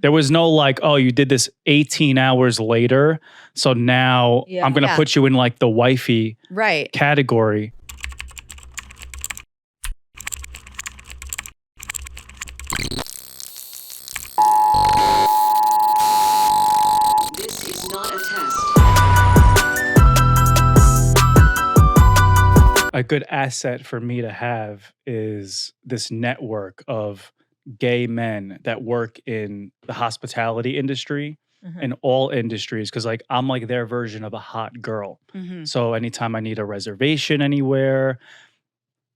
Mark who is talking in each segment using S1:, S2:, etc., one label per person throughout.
S1: There was no like, oh, you did this 18 hours later, so now I'm going to put you in like the wifey category.
S2: This is not a test.
S1: A good asset for me to have is this network of gay men that work in the hospitality industry and all industries, because like I'm like their version of a hot girl. So anytime I need a reservation anywhere,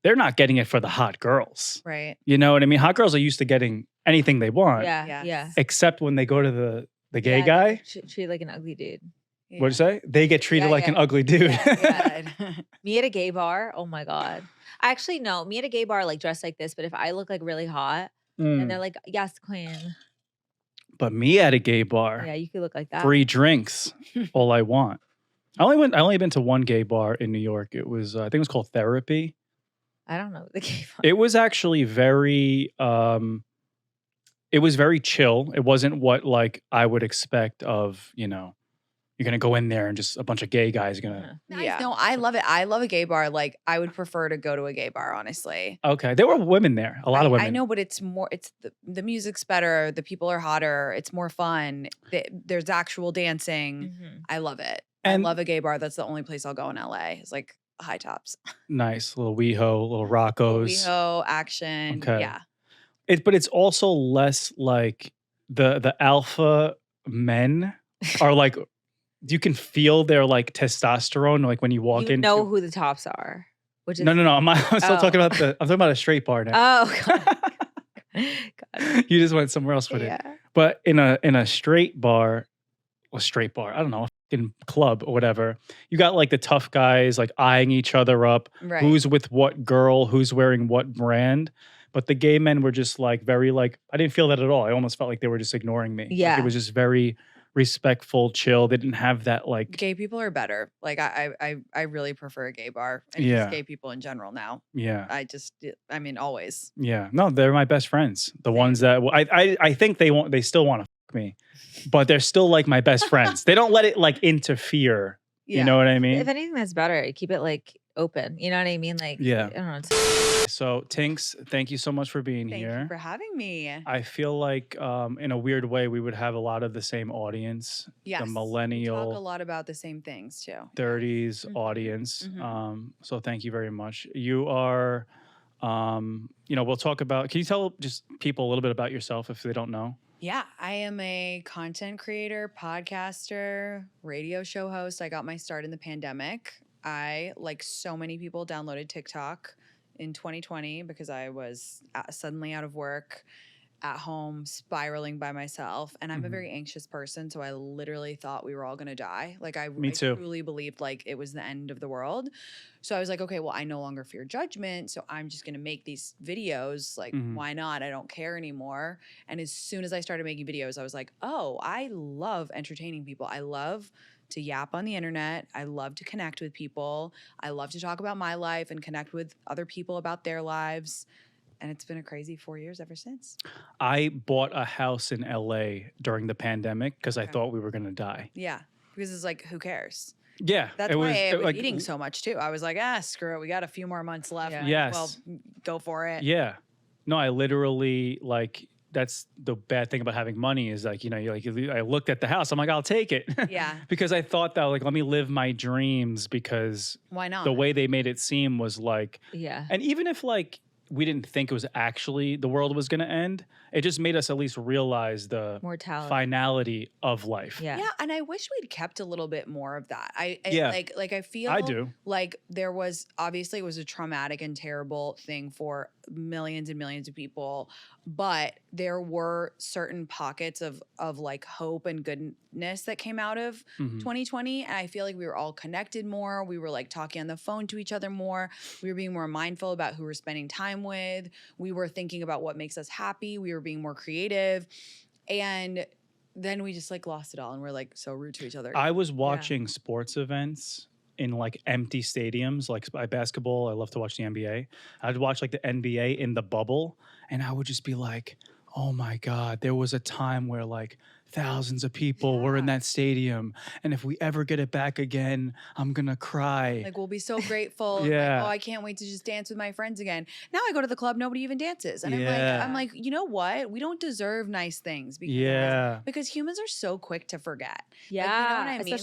S1: they're not getting it for the hot girls.
S3: Right.
S1: You know what I mean? Hot girls are used to getting anything they want.
S3: Yeah.
S1: Except when they go to the gay guy.
S4: Treat like an ugly dude.
S1: What'd you say? They get treated like an ugly dude.
S4: Me at a gay bar, oh my God. Actually, no, me at a gay bar, like dressed like this, but if I look like really hot, and they're like, yes, queen.
S1: But me at a gay bar,
S4: Yeah, you could look like that.
S1: free drinks, all I want. I only been to one gay bar in New York. It was, I think it was called Therapy.
S4: I don't know the gay bar.
S1: It was actually very, it was very chill. It wasn't what like I would expect of, you know, you're gonna go in there and just a bunch of gay guys gonna.
S3: No, I love it. I love a gay bar. Like I would prefer to go to a gay bar, honestly.
S1: Okay, there were women there, a lot of women.
S3: I know, but it's more. It's the music's better. The people are hotter. It's more fun. There's actual dancing. I love it.
S1: And
S3: I love a gay bar. That's the only place I'll go in LA. It's like high tops.
S1: Nice little WeHo, little Roccos.
S3: WeHo action.
S1: Okay.
S3: Yeah.
S1: But it's also less like the alpha men are like. You can feel their like testosterone like when you walk in.
S4: You know who the tops are. Which is
S1: No. I'm still talking about I'm talking about a straight bar now.
S4: Oh, God.
S1: You just went somewhere else with it. But in a straight bar, I don't know, a fucking club or whatever, you got like the tough guys like eyeing each other up.
S3: Right.
S1: Who's with what girl? Who's wearing what brand? But the gay men were just like very like, I didn't feel that at all. I almost felt like they were just ignoring me.
S4: Yeah.
S1: Like, it was just very respectful, chill. They didn't have that like.
S3: Gay people are better. Like I really prefer a gay bar and just gay people in general now.
S1: Yeah.
S3: I mean, always.
S1: Yeah. No, they're my best friends. The ones that I think they still want to fuck me, but they're still like my best friends. They don't let it like interfere.
S3: Yeah.
S1: You know what I mean?
S4: If anything, that's better. Keep it like open. You know what I mean? Like,
S1: yeah.
S4: I don't know.
S1: So TINX, thank you so much for being here.
S3: Thank you for having me.
S1: I feel like in a weird way, we would have a lot of the same audience.
S3: Yes.
S1: The millennial.
S3: We talk a lot about the same things too.
S1: 30s audience. So thank you very much. You are, we'll talk about, can you tell just people a little bit about yourself if they don't know?
S3: Yeah, I am a content creator, podcaster, radio show host. I got my start in the pandemic. I, like so many people, downloaded TikTok in 2020 because I was suddenly out of work, at home, spiraling by myself. And I'm a very anxious person, so I literally thought we were all going to die. Like I truly believed like it was the end of the world. So I was like, okay, well, I no longer fear judgment, so I'm just going to make these videos. Like, why not? I don't care anymore. And as soon as I started making videos, I was like, oh, I love entertaining people. I love to yap on the internet. I love to connect with people. I love to talk about my life and connect with other people about their lives. And it's been a crazy 4 years ever since.
S1: I bought a house in LA during the pandemic because I thought we were going to die.
S3: Yeah, because it's like, who cares?
S1: Yeah.
S3: That's why I was eating so much too. I was like, screw it. We got a few more months left.
S4: Yeah.
S1: Yes.
S3: Well, go for it.
S1: Yeah. No, I literally like, that's the bad thing about having money is like, I looked at the house. I'm like, I'll take it.
S3: Yeah.
S1: Because I thought that like, let me live my dreams because
S3: why not?
S1: The way they made it seem was like,
S4: yeah.
S1: And even if like, we didn't think it was actually the world was going to end, it just made us at least realize the
S4: mortality,
S1: finality of life.
S4: Yeah.
S3: Yeah. And I wish we'd kept a little bit more of that. I feel
S1: I do.
S3: Like there was, obviously it was a traumatic and terrible thing for millions and millions of people, but there were certain pockets of like hope and goodness that came out of 2020. And I feel like we were all connected more. We were like talking on the phone to each other more. We were being more mindful about who we're spending time with. We were thinking about what makes us happy. We were being more creative. And then we just like lost it all and we're like so rude to each other.
S1: I was watching sports events in like empty stadiums, like by basketball. I love to watch the NBA. I'd watch like the NBA in the bubble and I would just be like, oh my God, there was a time where like thousands of people were in that stadium. And if we ever get it back again, I'm going to cry.
S3: Like, we'll be so grateful. And like, oh, I can't wait to just dance with my friends again. Now I go to the club, nobody even dances. And I'm like, you know what? We don't deserve nice things because humans are so quick to forget.
S4: Yeah.
S3: Like, you know what I mean?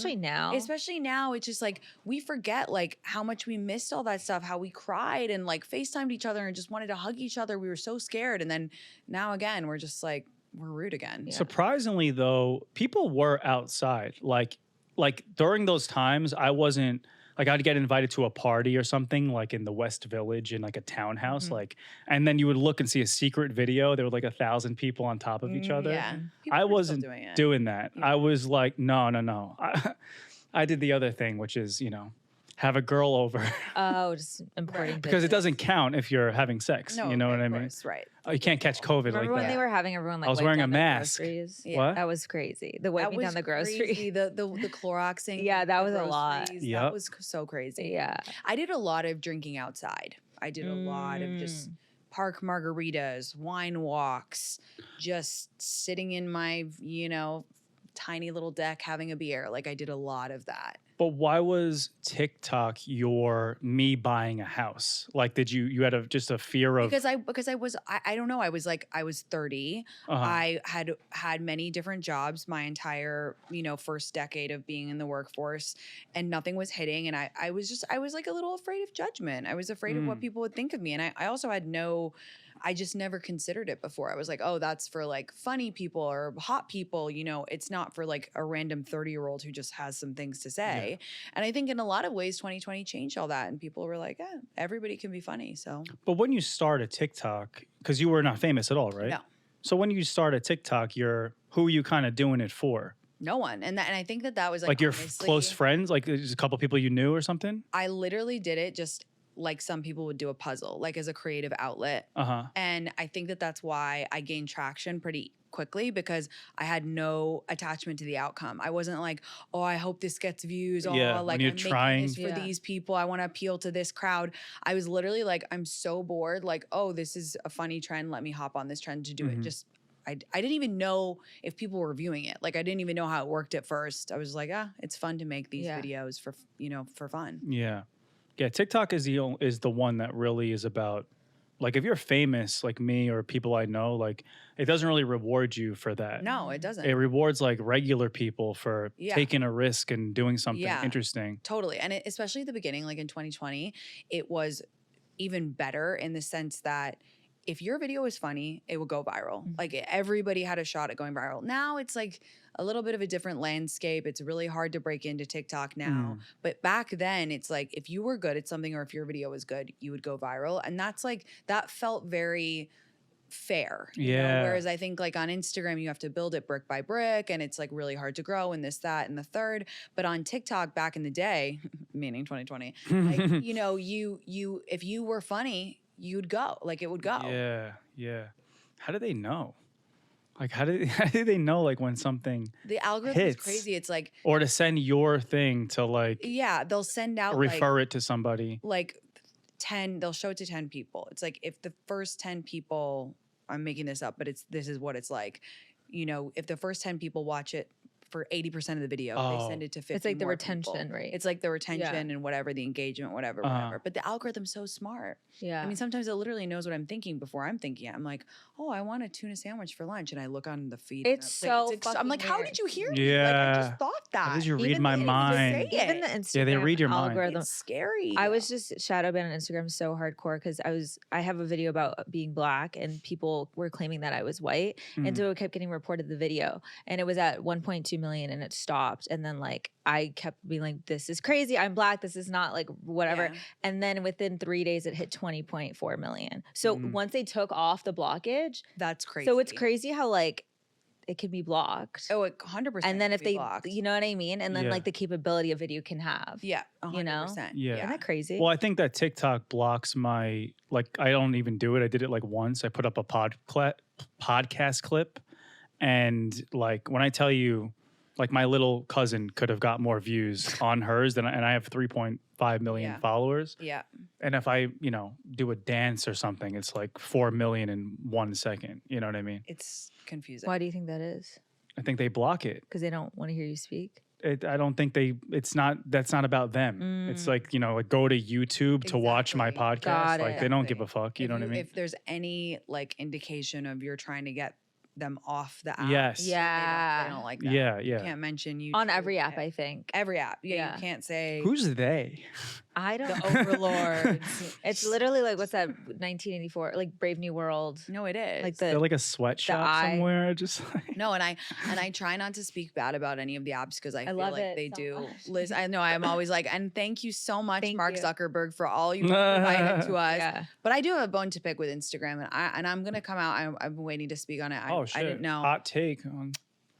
S4: Especially
S3: now, it's just like we forget like how much we missed all that stuff, how we cried and like FaceTimed each other and just wanted to hug each other. We were so scared. And then now again, we're just like, we're rude again.
S1: Yeah. Surprisingly, though, people were outside. Like during those times, I wasn't like I'd get invited to a party or something like in the West Village in like a townhouse, like, and then you would look and see a secret video. There were like 1,000 people on top of each other.
S3: Yeah,
S1: I wasn't doing that.
S3: Yeah.
S1: I was like, no. I did the other thing, which is have a girl over.
S4: Oh, just importing
S1: because it doesn't count if you're having sex.
S3: No,
S1: you know
S3: okay,
S1: what I
S3: of
S1: mean?
S3: course, right.
S1: Oh, you can't catch COVID
S4: Remember
S1: like
S4: when
S1: that.
S4: they were having everyone like
S1: I was
S4: wipe
S1: wearing
S4: down
S1: a
S4: the
S1: mask.
S4: groceries?
S3: Yeah.
S1: What?
S4: That was crazy. The wiping down the groceries.
S3: Crazy. The Cloroxing.
S4: Yeah, that
S3: the
S4: was a lot.
S3: groceries.
S1: Yep.
S3: That was so crazy.
S4: Yeah.
S3: I did a lot of drinking outside. I did a lot of just park margaritas, wine walks, just sitting in my, tiny little deck having a beer. Like I did a lot of that.
S1: But why was TikTok your me buying a house? Like, did you had just a fear of
S3: because I was I don't know, I was 30. I had many different jobs my entire first decade of being in the workforce, and nothing was hitting, and I was like a little afraid of judgment. I was afraid of what people would think of me, and I also had I just never considered it before. I was like, oh, that's for like funny people or hot people. It's not for like a random 30-year-old who just has some things to say. Yeah. And I think in a lot of ways, 2020 changed all that. And people were like, everybody can be funny. So,
S1: but when you started TikTok, because you were not famous at all, right?
S3: No.
S1: So when you started TikTok, who are you kind of doing it for?
S3: No one. And I think that was
S1: like your close friends, like there's a couple people you knew or something?
S3: I literally did it just like some people would do a puzzle, like as a creative outlet. And I think that's why I gained traction pretty quickly, because I had no attachment to the outcome. I wasn't like, oh, I hope this gets views. Oh, like I'm making this for these people. I want to appeal to this crowd. I was literally like, I'm so bored. Like, oh, this is a funny trend. Let me hop on this trend to do it. Just I didn't even know if people were viewing it. Like I didn't even know how it worked at first. I was like, it's fun to make these videos for fun.
S1: Yeah. Yeah, TikTok is the one that really is about, like, if you're famous like me or people I know, like, it doesn't really reward you for that.
S3: No, it doesn't.
S1: It rewards like regular people for taking a risk and doing something interesting.
S3: Totally. And especially at the beginning, like in 2020, it was even better in the sense that if your video is funny, it will go viral. Like everybody had a shot at going viral. Now it's like a little bit of a different landscape. It's really hard to break into TikTok now. But back then it's like if you were good at something or if your video was good, you would go viral. And that's like, that felt very fair. You know? Whereas I think like on Instagram, you have to build it brick by brick and it's like really hard to grow and this, that, and the third. But on TikTok back in the day, meaning 2020, like, you if you were funny, you'd go, like it would go.
S1: Yeah. How do they know? Like, how do they know, like, when something
S3: the algorithm
S1: hits?
S3: Is crazy. It's like,
S1: or to send your thing to like,
S3: they'll send out,
S1: refer it to somebody.
S3: Like 10, they'll show it to 10 people. It's like if the first 10 people, I'm making this up, but this is what it's like. If the first 10 people watch it for 80% of the video, they send it to 50.
S4: It's like the
S3: more
S4: retention
S3: people.
S4: rate.
S3: It's like the retention and whatever, the engagement, whatever. But the algorithm's so smart.
S4: Yeah.
S3: I mean, sometimes it literally knows what I'm thinking before I'm thinking it. I'm like, oh, I want a tuna sandwich for lunch. And I look on the feed.
S4: It's so
S3: I'm like, how
S4: weird.
S3: did you hear me?
S1: Yeah.
S3: Like, I just thought that.
S1: How did you read my mind?
S4: Even the Instagram
S1: they read your mind.
S4: algorithm.
S3: It's scary.
S4: I was just shadow banned on Instagram so hardcore because I have a video about being black and people were claiming that I was white. And so it kept getting reported the video. And it was at 1.2 million and it stopped. And then like I kept being like, this is crazy. I'm black. This is not like whatever.
S3: Yeah.
S4: And then within 3 days it hit 20.4 million. So once they took off the blockage,
S3: that's crazy.
S4: So it's crazy how like it can be blocked.
S3: Oh, 100%.
S4: And then if they,
S3: blocked.
S4: you know what I mean? And then like the capability a video can have.
S3: Yeah, 100%.
S4: You know?
S1: Yeah.
S4: Isn't that crazy?
S1: Well, I think that TikTok blocks my, like, I don't even do it. I did it like once. I put up a podcast clip. And like, when I tell you, Like my little cousin could have got more views on hers and I have 3.5 million
S3: Yeah.
S1: followers.
S3: Yeah.
S1: And if I, do a dance or something, it's like 4 million in 1 second. You know what I mean?
S3: It's confusing.
S4: Why do you think that is?
S1: I think they block it.
S4: Because they don't want to hear you speak.
S1: I don't think that's not about them. It's like, like go to YouTube to watch my
S3: Exactly.
S1: podcast.
S4: Got
S1: Like
S4: it.
S1: they don't give a fuck. You know what I mean?
S3: If there's any like indication of you're trying to get them off the app,
S1: Yes.
S4: Yeah.
S3: they don't like that.
S1: Yeah,
S3: You
S1: yeah.
S3: can't mention you
S4: On every app, I think.
S3: Every app. Yeah,
S4: Yeah.
S3: you can't say
S1: Who's they?
S4: I don't
S3: the overlords.
S4: It's literally like, what's that, 1984? Like Brave New World.
S3: No, it is.
S4: Like
S1: They're like a sweatshop
S4: eye.
S1: somewhere. Just like
S3: No, and I try not to speak bad about any of the apps because I feel
S4: love
S3: like
S4: it
S3: they
S4: so
S3: do.
S4: much.
S3: Liz, I know I'm always like, and thank you so much,
S4: Thank
S3: Mark
S4: you.
S3: Zuckerberg, for all you provided to us.
S4: Yeah.
S3: But I do have a bone to pick with Instagram, and I'm gonna come out. I've been waiting to speak on it.
S1: oh shit.
S3: I didn't know
S1: Hot take on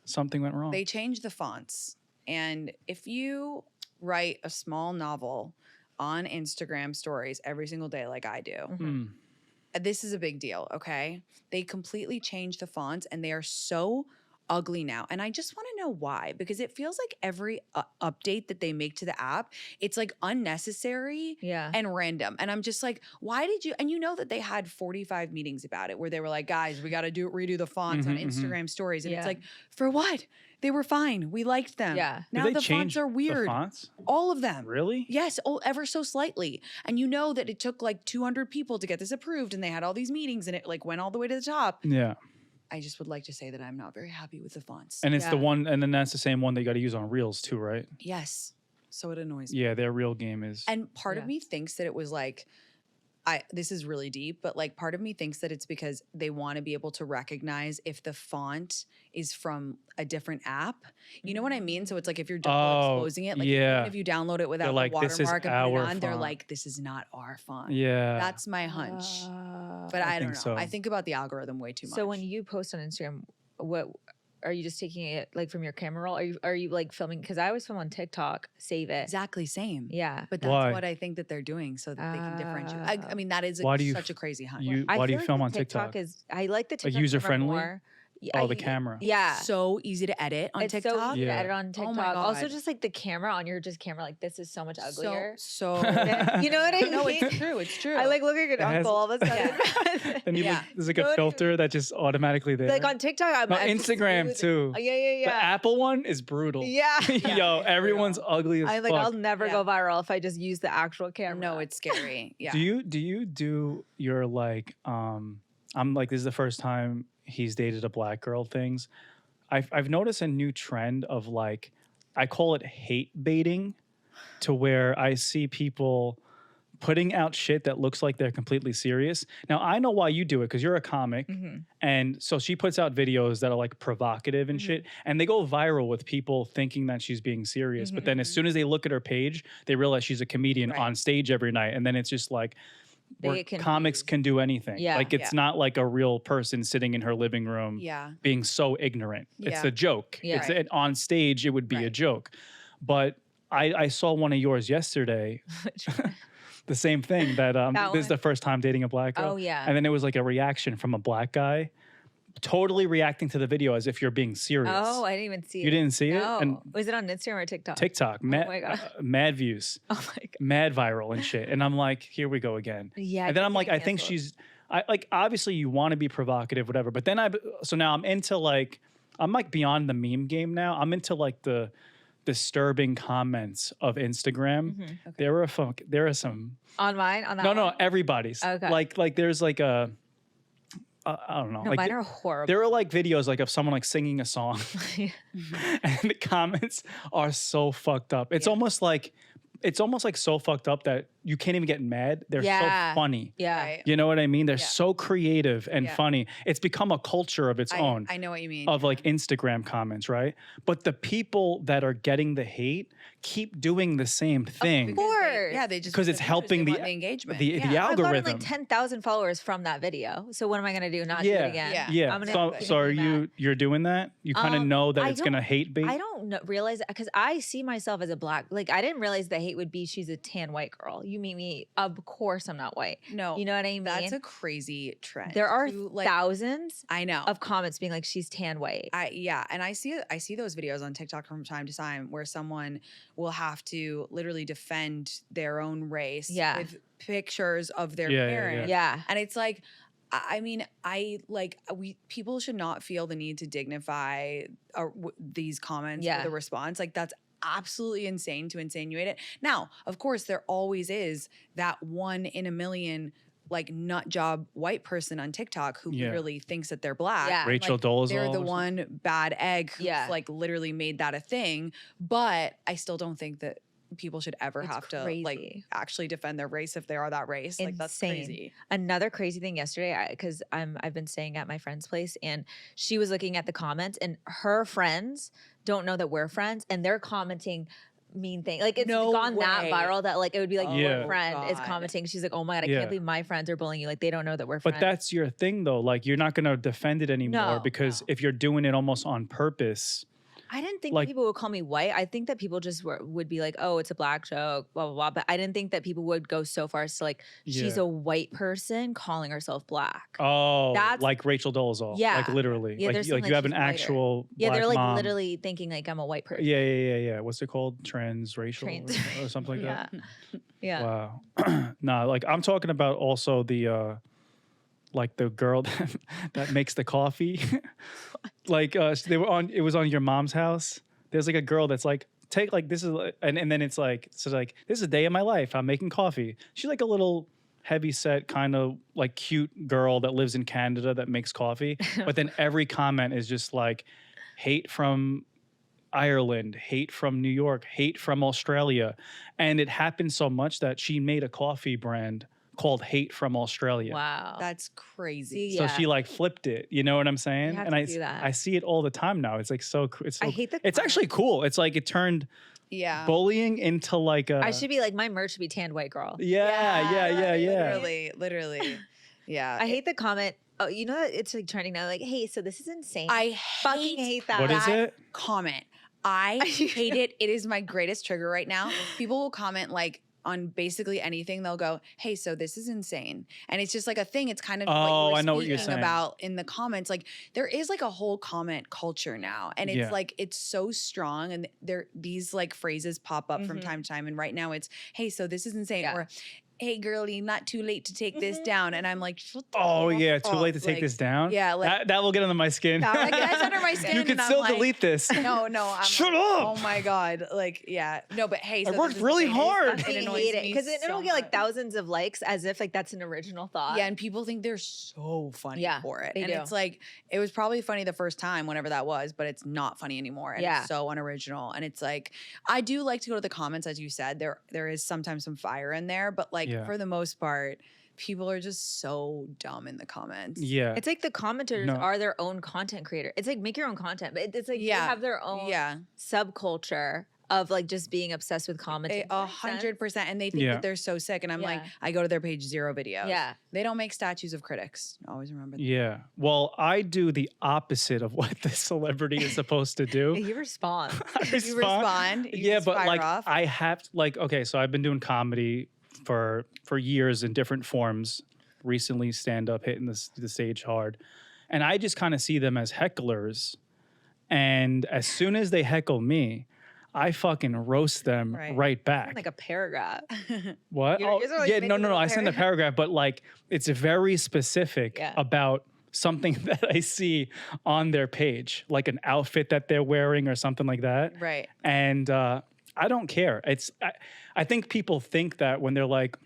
S1: something went wrong.
S3: they changed the fonts, and if you write a small novel on Instagram stories every single day, like I do,
S1: Hmm.
S3: this is a big deal, okay? They completely changed the fonts and they are so ugly now. And I just want to know why, because it feels like every update that they make to the app, it's like unnecessary
S4: Yeah.
S3: and random. And I'm just like, why did you? And you know that they had 45 meetings about it where they were like, guys, we got to redo the fonts on
S1: Mhm, mhm.
S3: Instagram stories. And it's
S4: Yeah.
S3: like, for what? They were fine. We liked them.
S4: Yeah.
S1: Did
S3: Now
S1: they
S3: the
S1: change
S3: fonts are
S1: the
S3: weird.
S1: fonts?
S3: All of them.
S1: Really?
S3: Yes, ever so slightly. And you know that it took like 200 people to get this approved and they had all these meetings and it like went all the way to the top.
S1: Yeah.
S3: I just would like to say that I'm not very happy with the fonts.
S1: And it's the
S4: Yeah.
S1: one, and then that's the same one that you got to use on Reels too, right?
S3: Yes. So it annoys me.
S1: Yeah, their real game is.
S3: And part of
S4: Yeah.
S3: me thinks that it was like, this is really deep, but like part of me thinks that it's because they want to be able to recognize if the font is from a different app. You know what I mean? So it's like if you're double
S1: Oh,
S3: exposing it, like
S1: yeah.
S3: even if you download it without
S1: like,
S3: the
S1: "This is
S3: watermark and put it
S1: our
S3: on, they're
S1: font."
S3: like, this is not our font.
S1: yeah.
S3: That's my hunch. But
S1: I
S3: I don't know.
S1: think so.
S3: I think about the algorithm way too much.
S4: So when you post on Instagram, what are you just taking it like from your camera roll? Are you like filming? Because I always film on TikTok, save it.
S3: exactly same.
S4: Yeah.
S3: But that's
S1: Why?
S3: what I think that they're doing so that they can differentiate.
S4: Oh.
S3: I mean, that is
S1: Why do you
S3: such a crazy hunch.
S4: I
S1: why do
S4: feel
S1: you
S4: like
S1: film
S4: the
S1: on TikTok?
S4: I like the TikTok
S1: user-friendly?
S4: camera more.
S1: Oh, the camera.
S4: Yeah.
S3: So easy to edit on
S4: It's
S3: TikTok.
S4: so easy to
S1: Yeah.
S4: edit on
S3: Oh
S4: TikTok.
S3: my
S4: Also,
S3: God.
S4: just like the camera on your camera, like this is so much uglier.
S3: So
S4: you know what I mean?
S3: no, it's true. It's true.
S4: I like look at your
S1: has-
S4: uncle all of a sudden.
S1: And you
S3: Yeah.
S1: like, there's like a
S4: Don't
S1: filter that just automatically there.
S4: Like on TikTok, I'm
S1: No,
S4: I'm just
S1: Instagram
S4: smooth.
S1: too.
S4: Yeah, yeah,
S1: The
S4: yeah.
S1: Apple one is brutal.
S4: Yeah.
S1: Yo, everyone's ugly as
S4: I'm like,
S1: fuck.
S4: I'll never
S3: Yeah.
S4: go viral if I just use the actual camera.
S3: no, it's scary. Yeah.
S1: Do you do your like I'm like this is the first time he's dated a black girl things. I've noticed a new trend of like I call it hate baiting, to where I see people putting out shit that looks like they're completely serious. Now I know why you do it because you're a comic, and so she puts out videos that are like provocative and shit, and they go viral with people thinking that she's being serious. But then as soon as they look at her page, they realize she's a comedian
S3: Right.
S1: on stage every night, and then it's just like.
S4: They
S1: Where
S4: get confused.
S1: comics can do anything.
S4: Yeah.
S1: Like it's not like a real person sitting in her living room
S3: Yeah.
S1: being so ignorant. It's
S3: Yeah.
S1: a joke.
S4: Yeah.
S1: It's
S3: Right.
S1: on stage it would be a
S3: Right.
S1: joke. But I saw one of yours yesterday. The same thing that
S4: That
S1: this is
S4: one?
S1: the first time dating a black girl.
S4: Oh, yeah.
S1: And then it was like a reaction from a black guy totally reacting to the video as if you're being serious.
S4: Oh, I didn't even see it.
S1: You didn't see it?
S4: No.
S1: And
S4: Was it on Instagram or TikTok?
S1: TikTok,
S4: my God.
S1: mad views,
S4: Oh my god.
S1: mad viral and shit. And I'm like, here we go again.
S4: Yeah.
S1: And then I'm like, I
S4: getting
S1: think
S4: canceled.
S1: she's, I like, obviously you want to be provocative, whatever. But then so now I'm into like, I'm like beyond the meme game now. I'm into like the disturbing comments of Instagram.
S4: Mm-hmm.
S1: There are some,
S4: on mine on that.
S1: no,
S4: one?
S1: everybody's.
S4: Okay.
S1: Like there's like a, I don't know.
S4: No,
S1: like
S4: mine are horrible.
S1: there are like videos like of someone like singing a song and the comments are so fucked up. It's almost like so fucked up that you can't even get mad. They're
S4: Yeah.
S1: so funny.
S4: Yeah.
S3: Right.
S1: You know what I mean? They're
S3: Yeah.
S1: so creative and
S3: Yeah.
S1: funny. It's become a culture of its own
S3: I know what you mean.
S1: of like Instagram comments, right? But the people that are getting the hate keep doing the same thing.
S3: Because
S4: course.
S3: yeah, they just
S1: 'Cause it's
S3: they
S1: helping
S3: want
S1: the-
S3: the engagement.
S1: the
S3: yeah.
S4: I got
S1: algorithm.
S4: like 10,000 followers from that video. So what am I gonna do? Not do
S1: Yeah.
S4: it again?
S3: Yeah.
S1: Yeah.
S4: I'm gonna
S1: So
S4: keep
S1: so are
S4: doing that.
S1: you're doing that? You kind of know that
S4: I
S1: it's gonna
S4: don't-
S1: hate bait?
S4: I don't realize because I see myself as a black. Like I didn't realize the hate would be she's a tan white girl. You meet me, of course I'm not white.
S3: No,
S4: you know what I mean.
S3: That's a crazy trend.
S4: There are
S3: like,
S4: thousands.
S3: I know
S4: of comments being like she's tan white.
S3: And I see those videos on TikTok from time to time where someone will have to literally defend their own race with pictures of their parents.
S4: Yeah.
S3: And it's like, I mean, people should not feel the need to dignify these comments with a response. Like that's absolutely insane to insinuate it. Now, of course, there always is that 1 in a million like nut job white person on TikTok who literally thinks that they're black.
S4: Yeah.
S1: Rachel
S3: like,
S1: Dolezal.
S3: They're the one bad egg who's like literally made that a thing. But I still don't think that people should ever have to like actually defend their race if they are that race.
S4: Insane.
S3: Like that's crazy.
S4: Another crazy thing yesterday, because I've been staying at my friend's place, and she was looking at the comments, and her friends don't know that we're friends, and they're commenting mean thing. Like it's gone that viral that like it would be like your friend is commenting. She's like, oh my God, I can't believe my friends are bullying you. Like they don't know that we're friends.
S1: But that's your thing though. Like you're not gonna defend it anymore because if you're doing it almost on purpose.
S4: I didn't think that people would call me white. I think that people just would be like, oh, it's a black joke, blah, blah, blah. But I didn't think that people would go so far as to like, she's a white person calling herself black.
S1: Oh, that's like Rachel Dolezal.
S4: Yeah.
S1: Like literally.
S4: Yeah,
S1: like you have an actual black
S4: they're like
S1: mom.
S4: literally thinking like I'm a white person.
S1: Yeah. What's it called? Transracial or something like that?
S4: Yeah.
S1: Wow. Nah, like I'm talking about also the like the girl that makes the coffee. Like it was on Your Mom's House. There's like a girl that's like, take like this is and then it's like this is a day in my life. I'm making coffee. She's like a little heavy set kind of like cute girl that lives in Canada that makes coffee. But then every comment is just like hate from Ireland, hate from New York, hate from Australia. And it happened so much that she made a coffee brand called Hate from Australia.
S4: Wow.
S3: That's crazy.
S1: So she like flipped it, you know what I'm saying?
S4: And
S1: I see it all the time now. It's like
S4: I hate
S1: it's actually cool. It's like it turned bullying into like a
S4: I should be like my merch should be tanned white girl.
S1: Yeah.
S3: Literally. Yeah.
S4: I hate the comment. Oh, you know that it's like trending now, like, hey, so this is insane.
S3: I
S4: fucking hate that.
S1: What is it?
S3: Comment. I hate it. It is my greatest trigger right now. People will comment like on basically anything. They'll go, hey, so this is insane. And it's just like a thing. It's kind of
S1: I know what you're saying
S3: about in the comments. Like there is like a whole comment culture now. And it's like, it's so strong. And these like phrases pop up from time to time. And right now it's, hey, so this is insane. Or, hey, girlie, not too late to take this down. And I'm like, shut the fuck
S1: too late to
S3: up.
S1: take this down?
S3: Yeah. Like,
S1: that will get under my skin.
S3: like, that's under my skin.
S1: You can
S3: and
S1: still
S3: I'm
S1: delete this.
S3: No, I'm
S1: Shut
S3: like,
S1: up.
S3: Oh my God. Like, yeah. No, but hey, so
S1: I worked really hard.
S3: It
S4: I
S3: annoys
S4: hate it
S3: me
S4: because it'll
S3: so
S4: get like
S3: much.
S4: thousands of likes as if like that's an original thought.
S3: Yeah, and people think they're so funny for it.
S4: They
S3: And
S4: do.
S3: it's like, it was probably funny the first time, whenever that was, but it's not funny anymore. And it's so unoriginal. And it's like, I do like to go to the comments, as you said. There is sometimes some fire in there, but like for the most part, people are just so dumb in the comments.
S1: Yeah.
S4: It's like the commenters are their own content creator. It's like make your own content, but it's like they have their own subculture of like just being obsessed with commenting.
S3: 100%. And they think that they're so sick. And I'm like, I go to their page, 0 videos.
S4: Yeah.
S3: They don't make statues of critics. Always remember that.
S1: Yeah. Well, I do the opposite of what the celebrity is supposed to do.
S4: You respond.
S3: You respond. You
S1: but
S3: fire
S1: like
S3: off.
S1: I have like, okay, so I've been doing comedy for years in different forms. Recently stand up, hitting the stage hard. And I just kind of see them as hecklers. And as soon as they heckle me, I fucking roast them right back.
S4: Like a paragraph.
S1: What?
S4: Yours are, like,
S1: yeah,
S4: many
S1: no.
S4: little
S1: I send a paragraph, but like it's very specific about something that I see on their page, like an outfit that they're wearing or something like that.
S3: Right.
S1: And I don't care. I think people think that when they're like,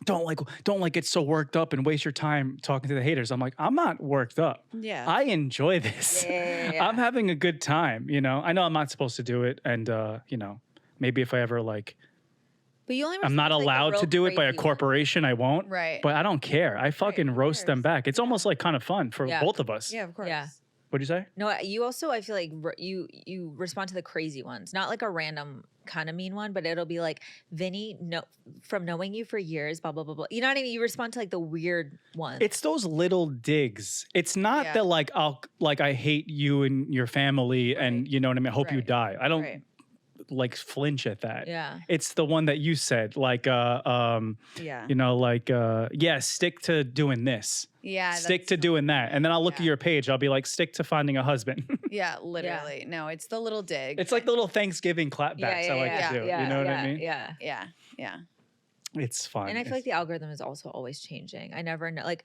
S1: don't get so worked up and waste your time talking to the haters. I'm like, I'm not worked up.
S3: Yeah.
S1: I enjoy this.
S4: Yeah.
S1: I'm having a good time, you know. I know I'm not supposed to do it, and you know, maybe if I ever like
S4: But you only
S1: I'm not allowed to do it by a corporation, I won't.
S3: Right.
S1: But I don't care. I fucking roast them back. It's almost like kind of fun for both of us.
S3: Yeah, of course.
S4: Yeah.
S1: What'd you say?
S4: No, you also, I feel like you respond to the crazy ones, not like a random kind of mean one, but it'll be like, Vinny, no, from knowing you for years, blah blah blah blah. You know what I mean? You respond to like the weird ones.
S1: It's those little digs. It's not that like I hate you and your family and you know what I mean. I hope you die. I don't like flinch at that.
S4: Yeah.
S1: It's the one that you said, like you know, like yeah, stick to doing this.
S3: Yeah.
S1: Stick to doing that. And then I'll look at your page, I'll be like, stick to finding a husband.
S3: Yeah, literally.
S4: Yeah.
S3: No, it's the little dig.
S1: It's like the little Thanksgiving clapbacks I like to do. You know what I mean?
S4: Yeah.
S3: Yeah. Yeah.
S1: It's fun.
S4: And I feel like the algorithm is also always changing. I never know. Like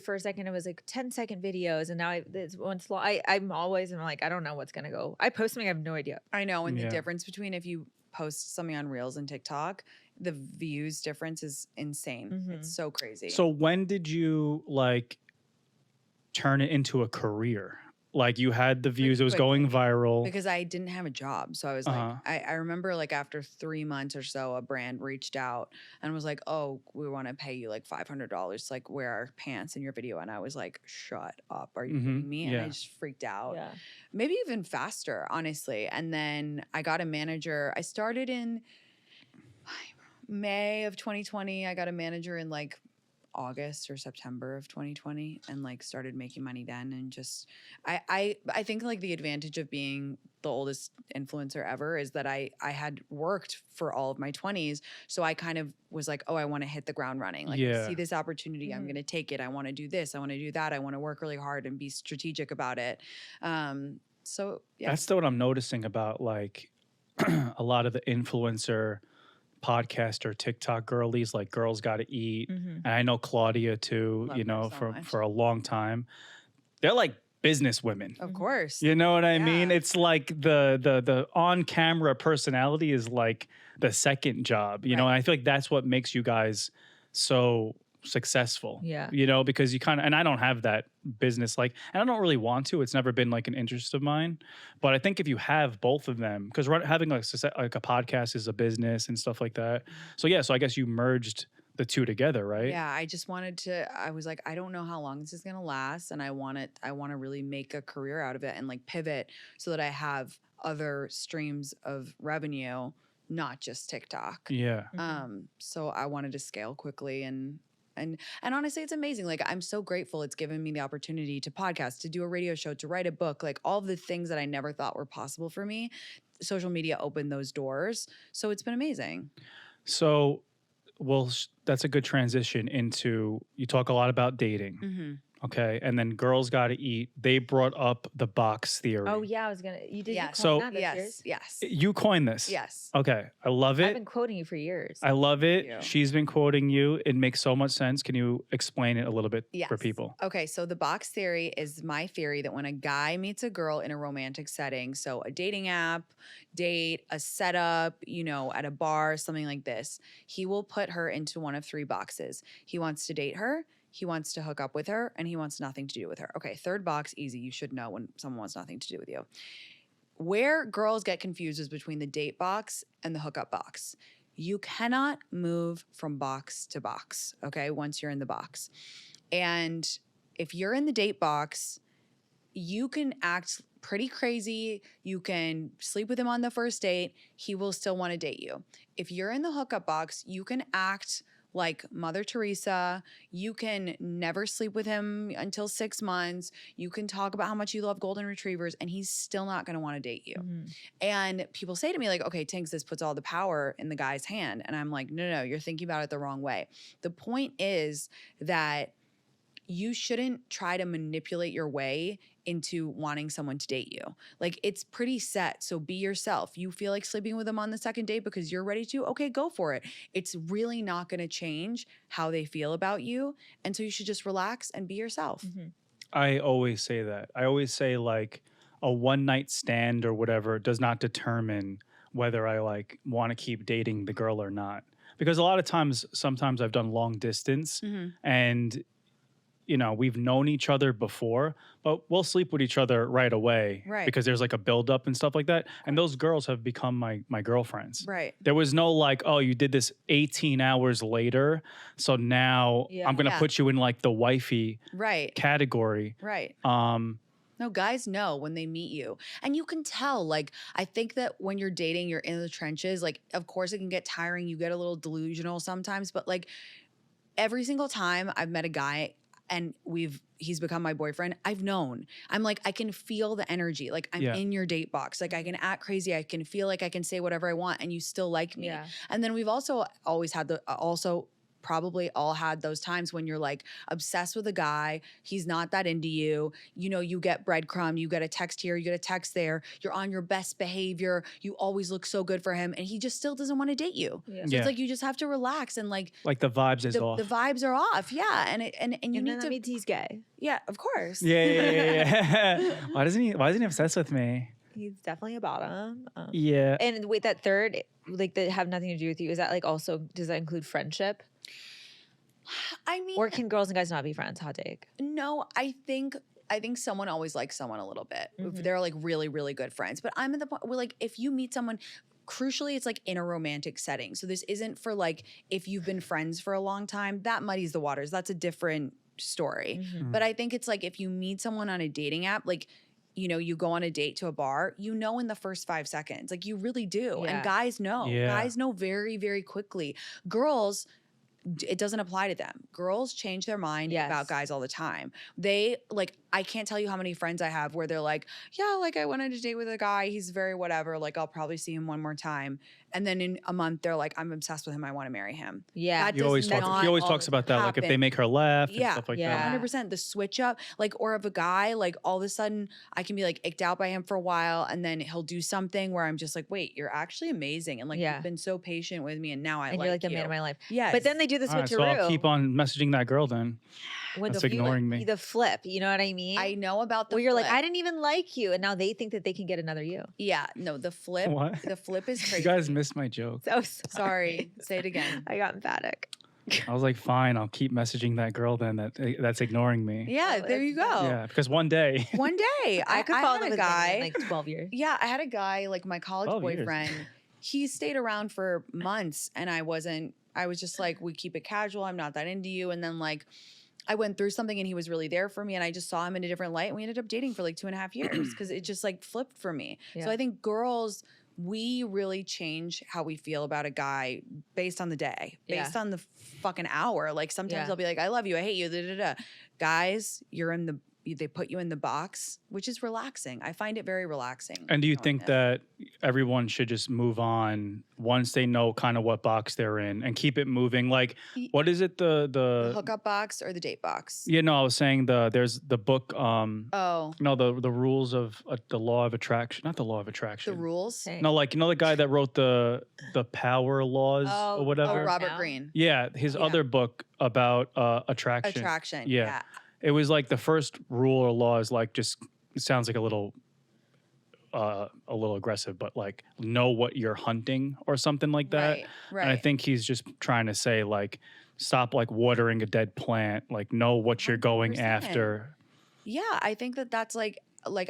S4: for a second, it was like 10-second videos, and now it's once long. I'm like, I don't know what's gonna go. I post something, I have no idea.
S3: I know, and the difference between if you post something on Reels and TikTok, the views difference is insane. It's so crazy.
S1: So when did you like turn it into a career? Like you had the views, it was going viral.
S3: Because I didn't have a job. So I was like, I remember like after 3 months or so, a brand reached out and was like, oh, we want to pay you like $500 to like wear our pants in your video. And I was like, shut up. Are you kidding me? And I just freaked out. Yeah. Maybe even faster, honestly. And then I got a manager. I started in May of 2020. I got a manager in like August or September of 2020 and like started making money then. And just I think like the advantage of being the oldest influencer ever is that I had worked for all of my 20s. So I kind of was like, oh, I want to hit the ground running. Like I see this opportunity, I'm going to take it. I want to do this. I want to do that. I want to work really hard and be strategic about it. So yeah.
S1: That's what I'm noticing about like a lot of the influencer podcaster TikTok girlies, like Girls Gotta Eat. And I know Claudia too, you know, for a long time. They're like business women.
S3: Of course.
S1: You know what I mean? It's like the on-camera personality is like the second job, you know, and I feel like that's what makes you guys so successful. Yeah. You know, because you kind of, and I don't have that business like, and I don't really want to. It's never been like an interest of mine. But I think if you have both of them, because having like a podcast is a business and stuff like that. So yeah, so I guess you merged the two together, right?
S3: Yeah, I just wanted to, I was like, I don't know how long this is going to last. And I want to really make a career out of it and like pivot so that I have other streams of revenue, not just TikTok.
S1: Yeah.
S3: So I wanted to scale quickly and honestly, it's amazing. Like, I'm so grateful it's given me the opportunity to podcast, to do a radio show, to write a book, like all the things that I never thought were possible for me. Social media opened those doors. So it's been amazing.
S1: So, well, that's a good transition into, you talk a lot about dating. Okay. And then Girls Gotta Eat, they brought up the box theory.
S4: Oh, yeah. I was going to. You did.
S3: Yes.
S4: You coin that
S3: Yes.
S1: You coined this.
S3: Yes.
S1: Okay. I love it.
S4: I've been quoting you for years.
S1: I love it. She's been quoting you. It makes so much sense. Can you explain it a little bit for people?
S3: Okay. So the box theory is my theory that when a guy meets a girl in a romantic setting, so a dating app, date, a setup, you know, at a bar, something like this, he will put her into one of 3 boxes. He wants to date her, he wants to hook up with her, and he wants nothing to do with her. Okay, third box, easy. You should know when someone wants nothing to do with you. Where girls get confused is between the date box and the hookup box. You cannot move from box to box, okay, once you're in the box. And if you're in the date box, you can act pretty crazy. You can sleep with him on the first date. He will still want to date you. If you're in the hookup box, you can act like Mother Teresa. You can never sleep with him until 6 months. You can talk about how much you love golden retrievers, and he's still not going to want to date you. And people say to me like, okay, TINX, this puts all the power in the guy's hand. And I'm like, no, you're thinking about it the wrong way. The point is that you shouldn't try to manipulate your way into wanting someone to date you. Like, it's pretty set. So be yourself. You feel like sleeping with them on the second date because you're ready to? Okay, go for it. It's really not going to change how they feel about you. And so you should just relax and be yourself.
S1: I always say that. I always say like a one night stand or whatever does not determine whether I like want to keep dating the girl or not. Because a lot of times, sometimes I've done long distance and you know, we've known each other before, but we'll sleep with each other right away because there's like a buildup and stuff like that. And those girls have become my girlfriends.
S3: Right.
S1: There was no like, oh, you did this 18 hours later, so now I'm going to put you in like the wifey category.
S3: Right.
S1: No,
S3: No, guys know when they meet you. And you can tell, like, I think that when you're dating, you're in the trenches. Like, of course, it can get tiring. You get a little delusional sometimes. But, like, every single time I've met a guy and he's become my boyfriend, I've known. I'm like, I can feel the energy. Like, I'm
S1: Yeah.
S3: in your date box. Like, I can act crazy. I can feel like I can say whatever I want and you still like me.
S4: Yeah.
S3: And then we've also always had probably all had those times when you're like obsessed with a guy, he's not that into you, you know, you get breadcrumb, you get a text here, you get a text there, you're on your best behavior, you always look so good for him, and he just still doesn't want to date you.
S4: Yeah.
S3: So
S1: Yeah.
S3: it's like you just have to relax and like
S1: Like the vibes is off.
S3: the vibes are off. Yeah. And you
S4: And
S3: need
S4: then that
S3: to
S4: means he's gay.
S3: yeah, of course.
S1: yeah. Why isn't he obsessed with me?
S4: He's definitely a bottom.
S1: Yeah.
S4: And wait, that third, like that have nothing to do with you, is that like also, does that include friendship?
S3: I mean,
S4: Or can girls and guys not be friends? Hot take.
S3: no, I think someone always likes someone a little bit. If
S4: Mhm.
S3: they're like really, really good friends. But I'm at the point where like if you meet someone, crucially, it's like in a romantic setting. So this isn't for like if you've been friends for a long time, that muddies the waters. That's a different story.
S4: Mhm.
S3: But I think it's like if you meet someone on a dating app, like, you know, you go on a date to a bar, you know, in the first 5 seconds, like you really do.
S4: Yeah.
S3: And guys know.
S1: Yeah.
S3: Guys know very, very quickly. Girls, it doesn't apply to them. Girls change their mind
S4: Yes.
S3: about guys all the time. They like, I can't tell you how many friends I have where they're like, yeah, like I went on a date with a guy. He's very whatever. Like I'll probably see him one more time. And then in a month, they're like, I'm obsessed with him. I want to marry him.
S4: Yeah.
S3: That
S1: He always
S3: does
S1: talks.
S3: not
S1: He always talks about that, like if they
S3: happen.
S1: make her laugh and
S3: Yeah,
S1: stuff like
S4: yeah.
S1: that.
S3: 100%. The switch up, like, or of a guy, like all of a sudden I can be like icked out by him for a while and then he'll do something where I'm just like, wait, you're actually amazing. And like,
S4: Yeah.
S3: you've been so patient with me and now I
S4: And
S3: like
S4: you're like the
S3: you.
S4: man of my life.
S3: Yes.
S4: But then they do the
S1: All right,
S4: switcheroo.
S1: so I'll keep on messaging that girl then.
S4: when
S1: That's
S4: the,
S1: ignoring me.
S4: The flip, you know what I mean?
S3: I know about the
S4: Where you're like,
S3: flip.
S4: I didn't even like you, and now they think that they can get another you.
S3: Yeah, no, the flip.
S1: What?
S3: The flip is crazy.
S1: You guys missed my joke.
S4: So
S3: Sorry. Say it again.
S4: I got emphatic.
S1: I was like, fine, I'll keep messaging that girl then that's ignoring me.
S3: Yeah,
S4: Oh,
S3: there you go.
S4: that's-
S1: Yeah, because one day.
S3: One day,
S4: I could follow
S3: had
S4: them
S3: a
S4: with
S3: guy.
S4: Vinny in like 12 years.
S3: Yeah, I had a guy, like my college
S1: 12 years.
S3: boyfriend. He stayed around for months and I was just like, we keep it casual. I'm not that into you. And then like I went through something and he was really there for me and I just saw him in a different light and we ended up dating for like 2.5 years because it just like flipped for me.
S4: Yeah.
S3: So I think girls, we really change how we feel about a guy based on the day,
S4: Yeah.
S3: based on the fucking hour. Like sometimes
S4: Yeah.
S3: I'll be like, I love you, I hate you, da, da, da. Guys, they put you in the box, which is relaxing. I find it very relaxing.
S1: And do you
S3: knowing
S1: think
S3: it.
S1: that everyone should just move on once they know kind of what box they're in and keep it moving? Like,
S3: Ye-
S1: what is it?
S3: the
S1: The
S3: hookup box or the date box?
S1: yeah, no, I was saying there's the book.
S3: Oh,
S1: No, the rules of the law of attraction, not the law of attraction.
S3: the rules?
S4: Same.
S1: No, like the guy that wrote the power laws
S4: Oh,
S1: or whatever.
S3: Oh, Robert
S4: Now?
S3: Greene.
S1: Yeah, his
S3: Yeah.
S1: other book about attraction.
S3: Attraction.
S1: Yeah.
S3: Yeah.
S1: It was like the first rule or law is like just it sounds like a little aggressive, but like know what you're hunting or something like that.
S3: Right. Right.
S1: And I think he's just trying to say like stop like watering a dead plant, like know what you're going
S3: 100%.
S1: after,
S3: yeah, I think that's like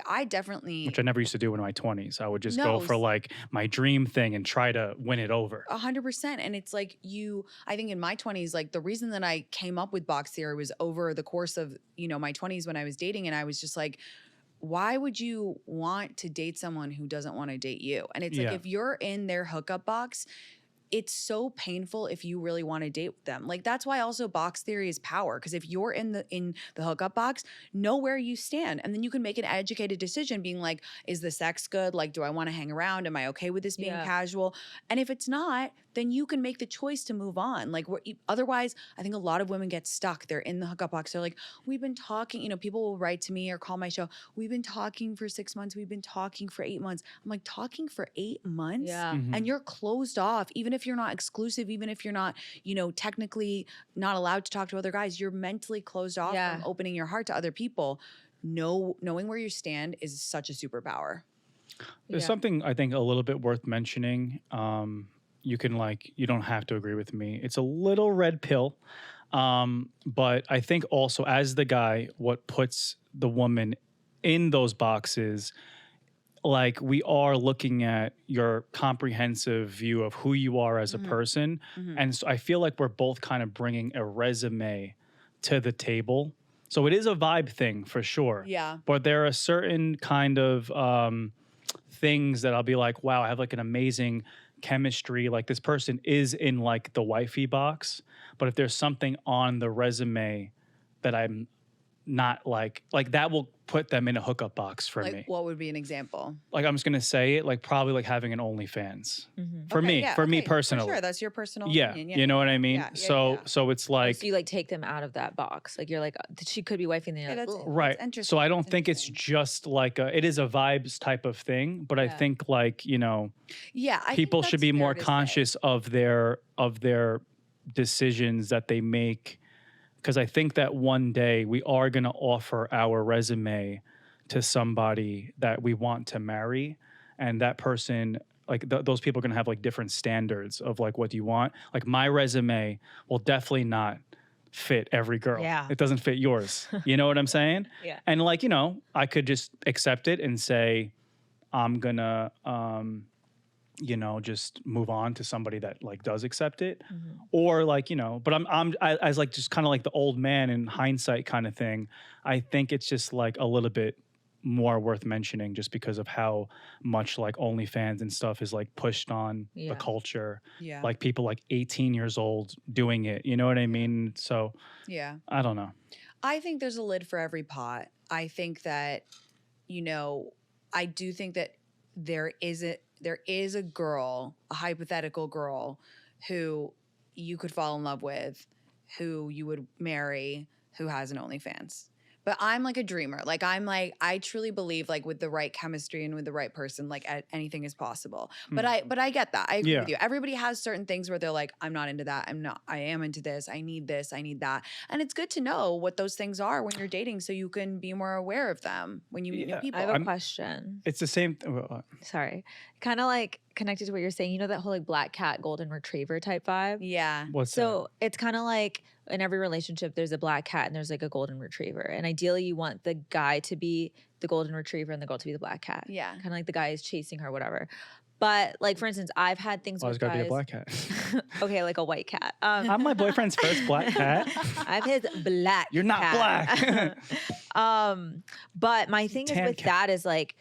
S3: I definitely
S1: which I never used to do in my 20s. I would just
S3: No,
S1: go for like my dream thing and try to win it over.
S3: 100%. And it's like I think in my 20s, like the reason that I came up with box theory was over the course of, my 20s when I was dating. And I was just like, why would you want to date someone who doesn't want to date you? And it's
S1: Yeah.
S3: like, if you're in their hookup box, it's so painful if you really want to date with them. Like that's why also box theory is power. Because if you're in the hookup box, know where you stand. And then you can make an educated decision being like, is the sex good? Like, do I want to hang around? Am I okay with this being
S4: Yeah.
S3: casual? And if it's not, then you can make the choice to move on. Like otherwise, I think a lot of women get stuck. They're in the hookup box. They're like, we've been talking, people will write to me or call my show. We've been talking for 6 months. We've been talking for 8 months. I'm like, talking for 8 months?
S4: Yeah.
S1: Mhm.
S3: And you're closed off, even if you're not exclusive, even if you're not, technically not allowed to talk to other guys, you're mentally closed off
S4: Yeah.
S3: from opening your heart to other people. Knowing where you stand is such a superpower.
S1: There's
S4: Yeah.
S1: something I think a little bit worth mentioning. You don't have to agree with me. It's a little red pill. But I think also as the guy, what puts the woman in those boxes, like we are looking at your comprehensive view of who you are as a person.
S3: Mhm.
S1: And so I feel like we're both kind of bringing a resume to the table. So it is a vibe thing for sure.
S3: Yeah.
S1: But there are certain kind of things that I'll be like, wow, I have like an amazing chemistry. Like this person is in like the wifey box. But if there's something on the resume that I'm not like that will put them in a hookup box for
S3: Like,
S1: me.
S3: what would be an example?
S1: Like I'm just gonna say it, like probably like having an OnlyFans for
S3: Okay,
S1: me,
S3: yeah,
S1: for me
S3: okay,
S1: personally.
S3: For sure, that's your personal
S1: Yeah,
S3: opinion. Yeah,
S1: you know
S3: yeah,
S1: what I
S3: yeah,
S1: mean.
S3: yeah, yeah,
S1: so
S3: yeah.
S1: so it's like
S4: So you like take them out of that box. Like you're like, she could be wifey, and then you're
S3: Yeah,
S4: like,
S3: that's
S4: "Ooh."
S1: right.
S3: interesting.
S1: So I don't
S3: That's
S1: think it's
S3: interesting.
S1: just like it is a vibes type of thing, but I
S4: Yeah.
S1: think like
S3: Yeah, I think
S1: people should
S3: that's
S1: be
S3: fair
S1: more
S3: to say.
S1: conscious of their decisions that they make, because I think that one day we are going to offer our resume to somebody that we want to marry, and that person, like those people are going to have like different standards of like, what do you want? Like my resume will definitely not fit every girl.
S4: Yeah.
S1: It doesn't fit yours. You know what I'm saying?
S4: Yeah.
S1: And like, I could just accept it and say, I'm gonna just move on to somebody that like does accept it, or like, but I as like just kind of like the old man in hindsight kind of thing. I think it's just like a little bit more worth mentioning just because of how much like OnlyFans and stuff is like pushed on the
S4: Yeah.
S1: culture.
S3: Yeah.
S1: Like people like 18 years old doing it. You know what I mean? So
S3: Yeah.
S1: I don't know.
S3: I think there's a lid for every pot. I think that, I do think that there is a girl, a hypothetical girl, who you could fall in love with, who you would marry, who has an OnlyFans. But I'm like a dreamer. Like I truly believe like with the right chemistry and with the right person, like anything is possible. But I get that. I agree with you. Everybody has certain things where they're like, I'm not into that. I am into this. I need this. I need that. And it's good to know what those things are when you're dating so you can be more aware of them when you meet new people.
S4: I have a question.
S1: It's the same.
S4: Sorry. Kind of like connected to what you're saying. You know that whole like black cat, golden retriever type vibe?
S3: Yeah.
S1: What's
S4: So it's kind of like in every relationship, there's a black cat and there's like a golden retriever. And ideally, you want the guy to be the golden retriever and the girl to be the black cat.
S3: Yeah.
S4: Kind of like the guy is chasing her, whatever. But like, for instance, I've had things
S1: Why
S4: with
S1: it's gotta
S4: guys.
S1: be a black cat?
S4: Okay, like a white cat.
S1: I'm my boyfriend's first black cat.
S4: I'm his black
S1: You're not
S4: cat. But my thing is
S1: Tan
S4: with
S1: cat.
S4: that is like,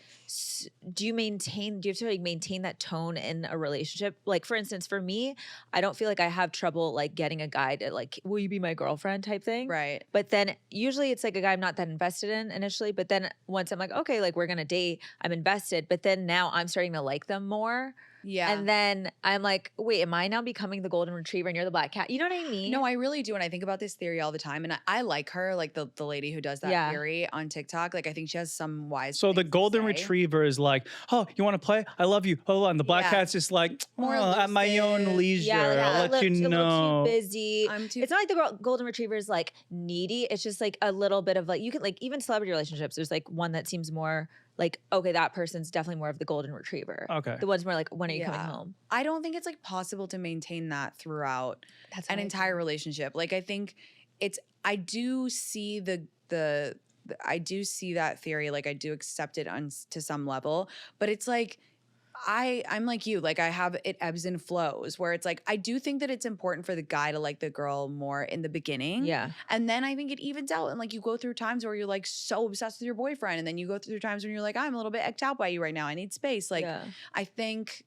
S4: do you have to like maintain that tone in a relationship? Like, for instance, for me, I don't feel like I have trouble like getting a guy to like, will you be my girlfriend type thing?
S3: Right.
S4: But then usually it's like a guy I'm not that invested in initially. But then once I'm like, okay, like we're going to date, I'm invested. But then now I'm starting to like them more.
S3: Yeah.
S4: And then I'm like, wait, am I now becoming the golden retriever and you're the black cat? You know what I mean?
S3: No, I really do. And I think about this theory all the time. And I like her, like the lady who does that
S4: Yeah.
S3: theory on TikTok. Like I think she has some wise
S1: So the
S3: things to
S1: golden
S3: say.
S1: retriever is like, oh, you want to play? I love you. Hold on. The black
S3: Yeah.
S1: cat's just like,
S3: More
S1: at my own
S3: elusive.
S1: leisure.
S4: Yeah, like,
S1: I'll let you
S4: a little
S1: know.
S4: too busy.
S3: I'm too
S4: It's not like the golden retriever is like needy. It's just like a little bit of like, you can like even celebrity relationships. There's like one that seems more like, okay, that person's definitely more of the golden retriever.
S1: Okay.
S4: The one's more like, when are you
S3: Yeah.
S4: coming home?
S3: I don't think it's like possible to maintain that throughout
S4: That's
S3: an
S4: what I
S3: entire relationship. Like I think I do see I do see that theory. Like I do accept it to some level, but it's like I'm like you, like I have it ebbs and flows where it's like I do think that it's important for the guy to like the girl more in the beginning.
S4: Yeah.
S3: And then I think it evens out and like you go through times where you're like so obsessed with your boyfriend and then you go through times when you're like I'm a little bit ecked out by you right now. I need space. Like
S4: Yeah.
S3: I think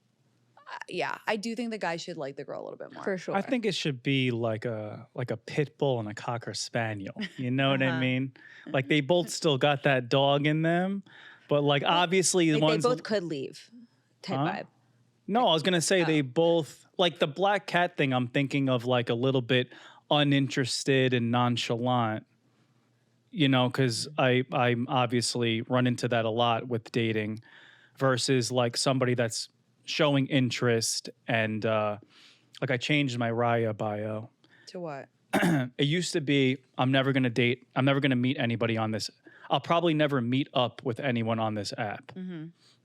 S3: I do think the guy should like the girl a little bit more.
S4: For sure.
S1: I think it should be like a pit bull and a cocker spaniel. You know what I
S4: Uh-huh.
S1: mean? Like they both still got that dog in them, but like obviously the
S4: like
S1: ones
S4: they both could leave type
S1: Huh?
S4: vibe.
S1: No, I was gonna say they both like the black cat thing. I'm thinking of like a little bit uninterested and nonchalant, because I'm obviously run into that a lot with dating, versus like somebody that's showing interest and like I changed my Raya bio.
S3: To what?
S1: It used to be I'm never gonna date. I'm never gonna meet anybody on this. I'll probably never meet up with anyone on this app.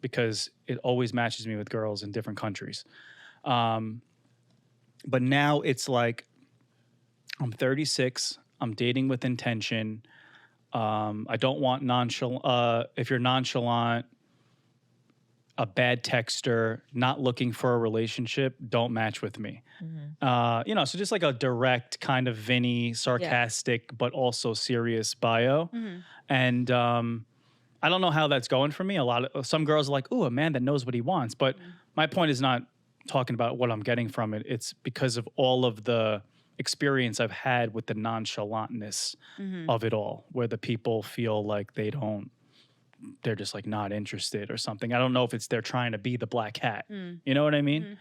S1: Because it always matches me with girls in different countries. But now it's like I'm 36. I'm dating with intention. I don't want nonchalant. If you're nonchalant, a bad texter, not looking for a relationship, don't match with me. You know, so just like a direct kind of Vinny, sarcastic, but also serious bio. And I don't know how that's going for me. Some girls are like, ooh, a man that knows what he wants. But my point is not talking about what I'm getting from it. It's because of all of the experience I've had with the nonchalantness of it all, where the people feel like they're just like not interested or something. I don't know if it's they're trying to be the black hat. You know what I mean?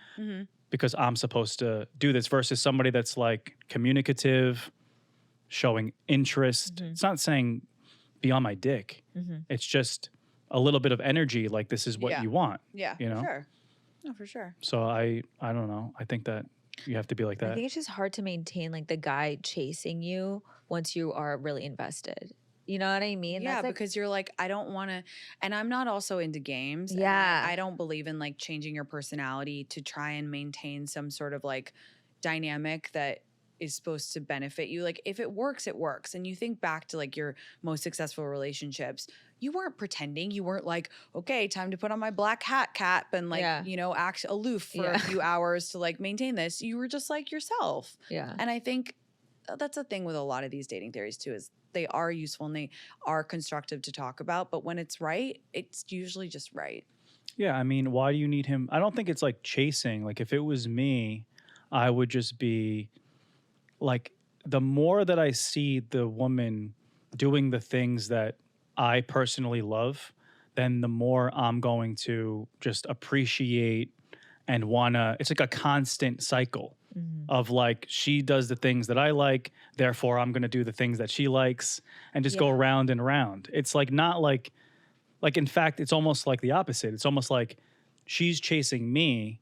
S1: Because I'm supposed to do this versus somebody that's like communicative, showing interest. It's not saying be on my dick. It's just a little bit of energy. Like this is what you want.
S3: Yeah,
S1: you know?
S3: for sure. No, for sure.
S1: So I don't know. I think that you have to be like that.
S4: I think it's just hard to maintain like the guy chasing you once you are really invested. You know what I mean?
S3: Yeah,
S4: That's like,
S3: because you're like, I don't want to, and I'm not also into games. and
S4: Yeah.
S3: I don't believe in like changing your personality to try and maintain some sort of like dynamic that is supposed to benefit you. Like if it works, it works. And you think back to like your most successful relationships, you weren't pretending. You weren't like, okay, time to put on my black hat cap and like,
S4: Yeah.
S3: you know, act aloof for a
S4: Yeah.
S3: few hours to like maintain this. You were just like yourself.
S4: yeah.
S3: And I think that's a thing with a lot of these dating theories too, is they are useful and they are constructive to talk about. But when it's right, it's usually just right.
S1: Yeah, I mean, why do you need him? I don't think it's like chasing. Like if it was me, I would just be like, the more that I see the woman doing the things that I personally love, then the more I'm going to just appreciate and wanna, it's like a constant cycle of like, she does the things that I like, therefore I'm gonna do the things that she likes and just go round and round. It's like not like in fact, it's almost like the opposite. It's almost like she's chasing me,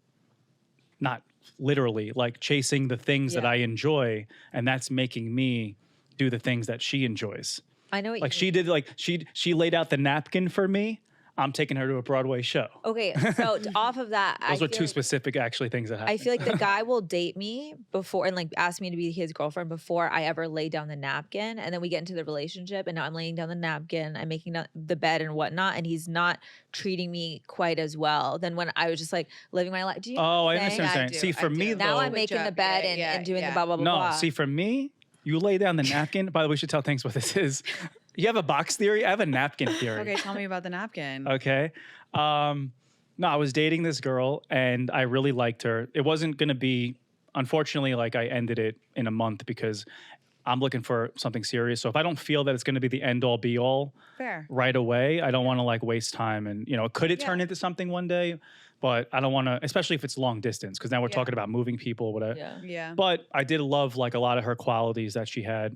S1: not literally, like chasing the things that I enjoy, and that's making me do the things that she enjoys.
S4: I know what
S1: Like
S4: you
S1: she
S4: mean.
S1: did, like she laid out the napkin for me. I'm taking her to a Broadway show.
S4: Okay, so off of that,
S1: Those were
S4: feel
S1: two
S4: like-
S1: specific actually things that happened.
S4: I feel like the guy will date me before and like ask me to be his girlfriend before I ever lay down the napkin. And then we get into the relationship and now I'm laying down the napkin, I'm making the bed and whatnot. And he's not treating me quite as well than when I was just like living my life. Do you know what
S1: I
S4: I'm
S1: understand what
S4: saying?
S1: you're saying. See, for me
S4: Now
S1: though,
S4: I'm making the bed and doing the blah, blah, blah,
S1: no,
S4: blah.
S1: see, for me, you lay down the napkin. By the way, we should tell TINX what this is. You have a box theory? I have a napkin theory.
S3: Okay, tell me about the napkin.
S1: Okay. No, I was dating this girl and I really liked her. It wasn't going to be, unfortunately, like I ended it in a month because I'm looking for something serious. So if I don't feel that it's going to be the end all be all
S3: Fair.
S1: right away, I don't want to like waste time. And, you know, could it turn
S3: Yeah.
S1: into something one day? But I don't want to, especially if it's long distance, because now we're talking about moving people, whatever.
S4: Yeah.
S3: Yeah.
S1: But I did love like a lot of her qualities that she had,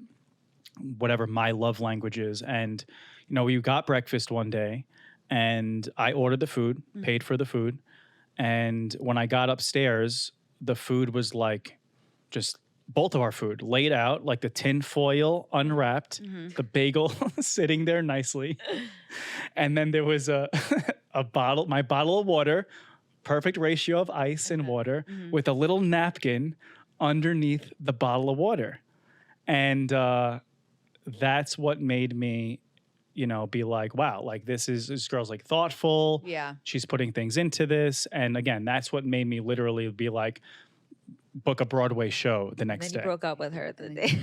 S1: whatever my love language is. And, you know, we got breakfast one day and I ordered the food, paid for the food. And when I got upstairs, the food was like just both of our food laid out, like the tin foil unwrapped, the bagel sitting there nicely. And then there was a my bottle of water, perfect ratio of ice and water with a little napkin underneath the bottle of water. And that's what made me, you know, be like, wow, like this girl's like thoughtful.
S3: Yeah.
S1: She's putting things into this. And again, that's what made me literally be like, book a Broadway show the next
S4: Then
S1: day.
S4: you broke up with her the day.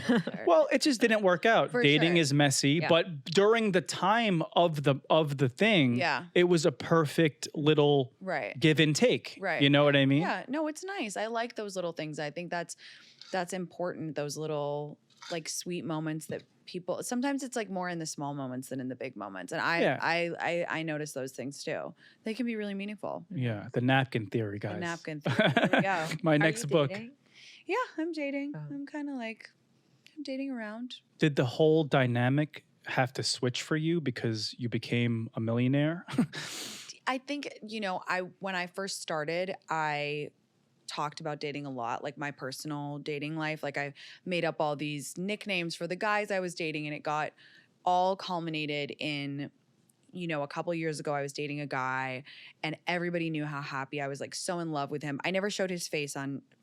S1: Well, it just didn't work out.
S3: For
S1: Dating
S3: sure.
S1: is messy,
S3: Yeah.
S1: but during the time of the thing,
S3: Yeah.
S1: it was a perfect little
S3: Right.
S1: give and take.
S3: Right.
S1: You know what I mean?
S3: Yeah. No, it's nice. I like those little things. I think that's important. Those little like sweet moments that people sometimes it's like more in the small moments than in the big moments. And I notice those things too. They can be really meaningful.
S1: Yeah. The napkin theory, guys.
S3: The napkin theory. There we go.
S1: My
S4: Are
S1: next
S4: you
S1: book.
S4: dating?
S3: Yeah, I'm dating.
S4: Oh.
S3: I'm kind of like I'm dating around.
S1: Did the whole dynamic have to switch for you because you became a millionaire?
S3: I think, you know, when I first started, I talked about dating a lot, like my personal dating life. Like I made up all these nicknames for the guys I was dating, and it got all culminated in, you know, a couple years ago I was dating a guy and everybody knew how happy I was, like so in love with him. I never showed his face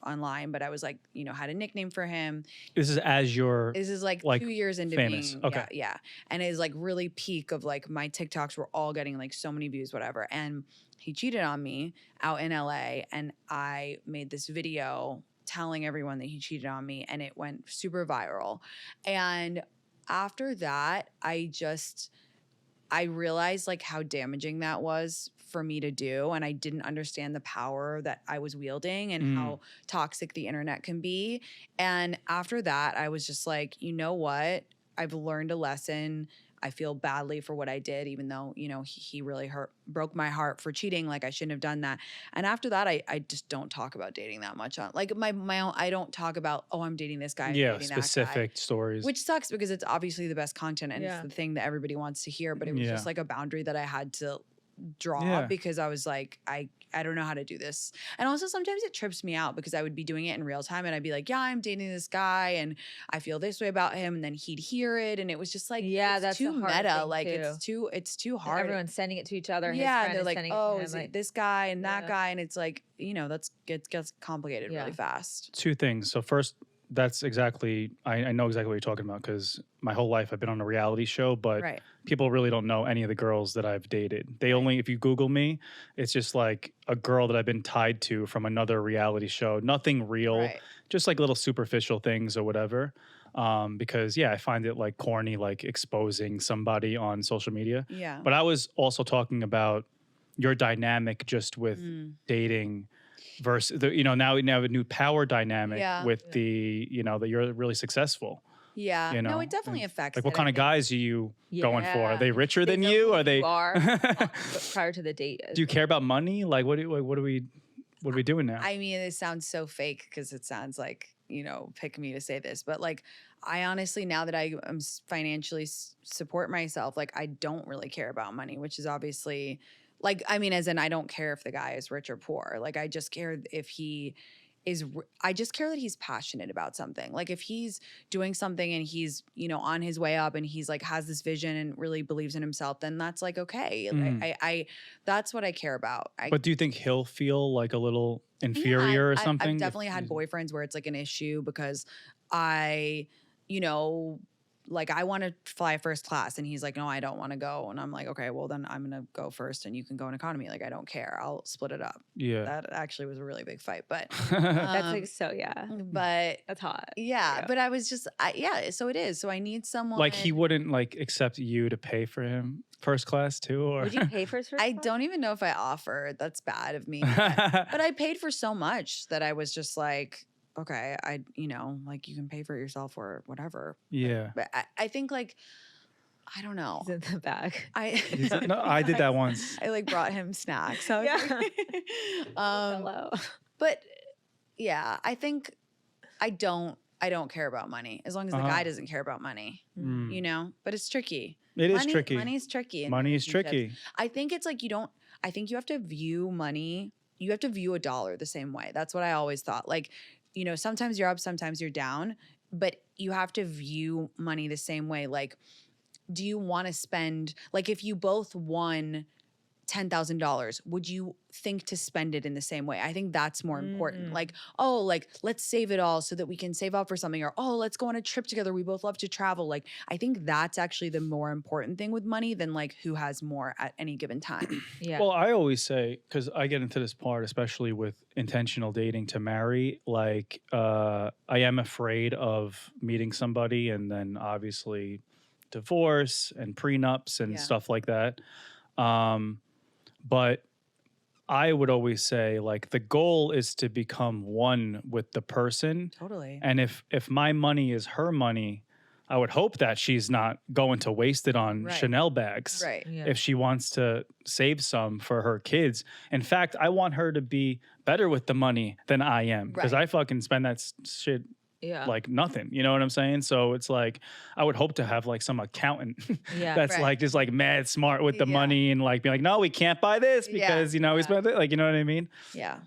S3: online, but I was like, you know, had a nickname for him.
S1: This is as your
S3: This is like 2 years into
S1: famous.
S3: being,
S1: Okay.
S3: yeah. And it is like really peak of like my TikToks were all getting like so many views, whatever. And he cheated on me out in LA, and I made this video telling everyone that he cheated on me, and it went super viral. And after that, I realized like how damaging that was for me to do, and I didn't understand the power that I was wielding and how toxic the internet can be. And after that, I was just like, you know what? I've learned a lesson. I feel badly for what I did, even though, you know, he really broke my heart for cheating. Like I shouldn't have done that. And after that, I just don't talk about dating that much on like my own. I don't talk about, oh, I'm dating this guy. I'm dating
S1: specific
S3: that guy,
S1: stories.
S3: which sucks because it's obviously the best content and it's the thing that everybody wants to hear. But it was just like a boundary that I had to draw because I was like, I don't know how to do this. And also sometimes it trips me out because I would be doing it in real time and I'd be like, yeah, I'm dating this guy and I feel this way about him. And then he'd hear it. And it was just like,
S4: that's
S3: too
S4: a hard
S3: meta.
S4: thing
S3: Like
S4: too.
S3: it's too hard.
S4: Everyone's sending it to each other.
S3: Yeah. They're like, oh,
S4: is
S3: it this guy and that guy. And it's like, you know, gets complicated really fast.
S1: Two things. So first, that's exactly, I know exactly what you're talking about because my whole life I've been on a reality show, but people really don't know any of the girls that I've dated. They only, if you Google me, it's just like a girl that I've been tied to from another reality show. Nothing real, just like little superficial things or whatever. Because I find it like corny, like exposing somebody on social media.
S3: Yeah.
S1: But I was also talking about your dynamic just with dating versus the, you know, now we have a new power dynamic with the, you know, that you're really successful.
S3: Yeah.
S1: You know?
S3: No, it definitely affects.
S1: Like what kind of guys are you going for? Are they richer than you? Are they
S4: prior to the date?
S1: Do you care about money? Like what are we doing now?
S3: I mean, it sounds so fake because it sounds like, you know, pick me to say this, but like I honestly, now that I am financially support myself, like I don't really care about money, which is obviously like, I mean, as in I don't care if the guy is rich or poor. Like I just care if he is, I just care that he's passionate about something. Like if he's doing something and he's, you know, on his way up and he's like has this vision and really believes in himself, then that's like, okay. I that's what I care about.
S1: But do you think he'll feel like a little inferior or something?
S3: I've definitely had boyfriends where it's like an issue because I, you know, like I want to fly first class and he's like, no, I don't want to go. And I'm like, okay, well then I'm going to go first and you can go in economy. Like, I don't care. I'll split it up.
S1: Yeah.
S3: That actually was a really big fight, but
S4: that's like,
S3: but
S4: that's hot.
S3: Yeah. But I was just, so it is. So I need someone.
S1: Like he wouldn't like accept you to pay for him first class too? Or
S4: would you pay for his first
S3: I
S4: class?
S3: don't even know if I offered. That's bad of me. But I paid for so much that I was just like, okay, you know, like you can pay for it yourself or whatever.
S1: Yeah.
S3: But I think like, I don't know.
S4: He's in the back.
S1: No, I did that once.
S3: I like brought him snacks. So
S4: Hello.
S3: But yeah, I think I don't care about money as long as the guy doesn't care about money, you know, but it's tricky.
S1: It is tricky.
S3: Money's tricky.
S1: Money is tricky.
S3: I think it's like I think you have to view money, you have to view a dollar the same way. That's what I always thought. Like, you know, sometimes you're up, sometimes you're down, but you have to view money the same way. Like, do you want to spend, like if you both won $10,000, would you think to spend it in the same way? I think that's more important. Like, oh, like let's save it all so that we can save up for something, or oh, let's go on a trip together. We both love to travel. Like, I think that's actually the more important thing with money than like who has more at any given time.
S4: Yeah.
S1: Well, I always say, because I get into this part, especially with intentional dating to marry, like I am afraid of meeting somebody and then obviously divorce and prenups and stuff like that. But I would always say, like, the goal is to become one with the person.
S3: Totally.
S1: And if my money is her money, I would hope that she's not going to waste it on Chanel bags.
S3: Right.
S4: Yeah.
S1: If she wants to save some for her kids. In fact, I want her to be better with the money than I am. Because I fucking spend that shit like nothing, you know what I'm saying? So it's like, I would hope to have like some accountant that's like just like mad smart with the money and like be like, no, we can't buy this because you know we spent it, like, you know what I mean?
S3: Yeah.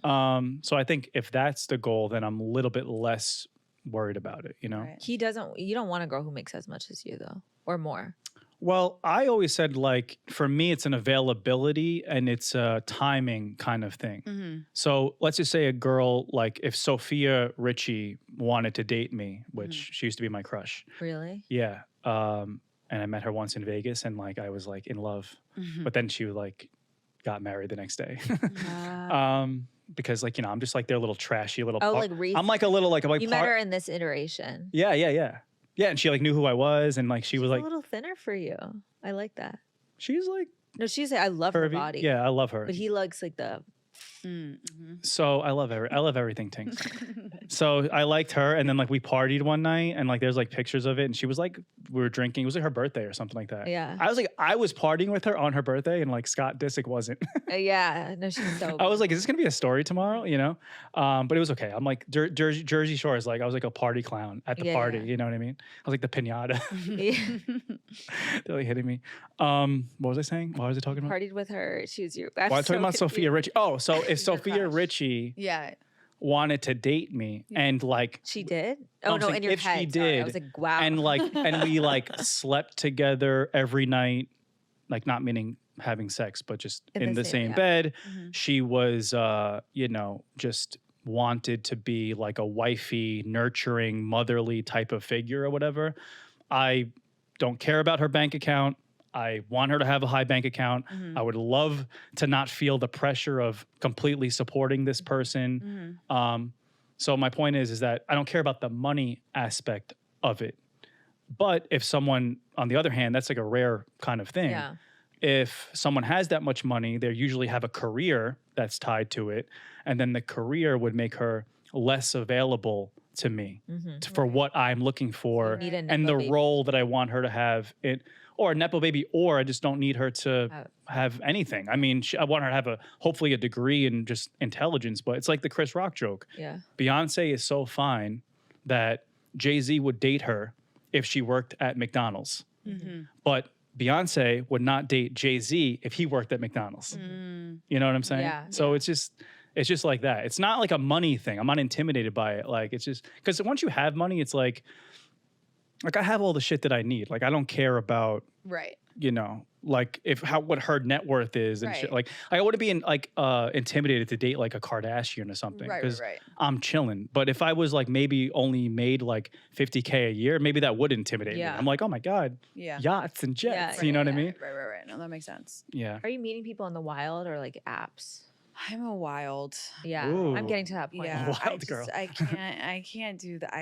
S1: So I think if that's the goal, then I'm a little bit less worried about it, you know?
S4: Right. You don't want a girl who makes as much as you though, or more.
S1: Well, I always said, like, for me, it's an availability and it's a timing kind of thing. So let's just say a girl, like if Sophia Richie wanted to date me, which she used to be my crush.
S4: Really?
S1: Yeah. And I met her once in Vegas and like I was like in love. But then she like got married the next day.
S4: Uh,
S1: Because like, I'm just like their little trashy little
S4: oh,
S1: part.
S4: like
S1: I'm like a little like a
S4: you met her in this iteration.
S1: Yeah. Yeah, and she like knew who I was, and like she
S4: She's
S1: was
S4: a
S1: like,
S4: little thinner for you. I like that.
S1: she's like
S4: No, she's I love her
S1: curvy.
S4: body.
S1: Yeah, I love her.
S4: But he likes like the
S1: So I love everything TINX. So I liked her, and then like we partied one night, and like there's like pictures of it, and she was like, we were drinking. It was like her birthday or something like that.
S4: Yeah.
S1: I was partying with her on her birthday, and like Scott Disick wasn't.
S4: yeah. No, she's so
S1: I was like, is this gonna be a story tomorrow? But it was okay. I'm like Jersey Shore is like I was like a party clown at the
S4: Yeah,
S1: party.
S4: yeah.
S1: You know what I mean? I was like the pinata.
S4: Yeah.
S1: They're like hitting me. What was I saying? What was I talking about?
S4: partied with her. She was your
S1: Well, I'm talking about Sophia Richie. Oh, so if Sophia
S3: crush.
S1: Richie
S3: Yeah.
S1: wanted to date me and like
S4: She did?
S1: No,
S4: Oh
S1: I'm
S4: no,
S1: saying
S4: in your
S1: if she
S4: head. Sorry. I
S1: did,
S4: was like, wow.
S1: and like and we like slept together every night, like not meaning having sex, but just in the same
S4: yeah.
S1: bed.
S3: Mm-hmm.
S1: She was just wanted to be like a wifey, nurturing, motherly type of figure or whatever. I don't care about her bank account. I want her to have a high bank account.
S3: Mm-hmm.
S1: I would love to not feel the pressure of completely supporting this person. So my point is that I don't care about the money aspect of it. But if someone, on the other hand, that's like a rare kind of thing.
S4: Yeah.
S1: If someone has that much money, they usually have a career that's tied to it. And then the career would make her less available to me for what I'm looking for
S4: need a
S1: and
S4: Nepo
S1: the
S4: baby.
S1: role that I want her to have it, or a Nepo baby, or I just don't need her to have anything. I mean, I want her to have hopefully a degree in just intelligence, but it's like the Chris Rock joke.
S4: Yeah.
S1: Beyonce is so fine that Jay-Z would date her if she worked at McDonald's. But Beyonce would not date Jay-Z if he worked at McDonald's. You know what I'm saying?
S4: Yeah,
S1: So
S4: yeah.
S1: it's just like that. It's not like a money thing. I'm not intimidated by it. Like it's just because once you have money, it's like I have all the shit that I need. Like I don't care about
S3: Right.
S1: like what her net worth is and shit.
S3: Right.
S1: Like I wouldn't be intimidated to date like a Kardashian or something
S3: Right,
S1: because
S3: right.
S1: I'm chilling. But if I was like maybe only made like $50K a year, maybe that would intimidate me.
S4: Yeah.
S1: I'm like, oh my god,
S3: Yeah.
S1: yachts and jets.
S4: Yeah,
S1: You know what I mean?
S3: Right. No, that makes sense.
S1: Yeah.
S4: Are you meeting people in the wild or like apps?
S3: I'm a wild.
S4: Yeah.
S1: Ooh.
S4: I'm getting to that point.
S3: Yeah,
S1: Wild girl.
S3: I can't do that.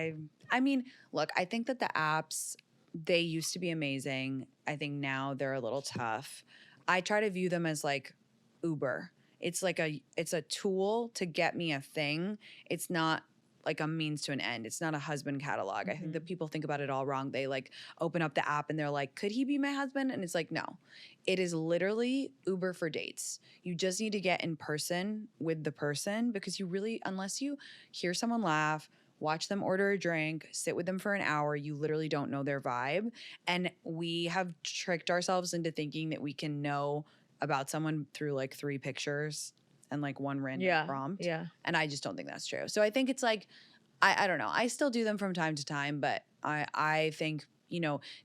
S3: I mean, look, I think that the apps, they used to be amazing. I think now they're a little tough. I try to view them as like Uber. It's a tool to get me a thing. It's not like a means to an end. It's not a husband catalog. I think that people think about it all wrong. They like open up the app and they're like, could he be my husband? And it's like, no. It is literally Uber for dates. You just need to get in person with the person because you really, unless you hear someone laugh, watch them order a drink, sit with them for an hour, you literally don't know their vibe. And we have tricked ourselves into thinking that we can know about someone through like 3 pictures and like one random prompt.
S4: Yeah.
S3: And I just don't think that's true. So I think it's like, I don't know. I still do them from time to time, but I think,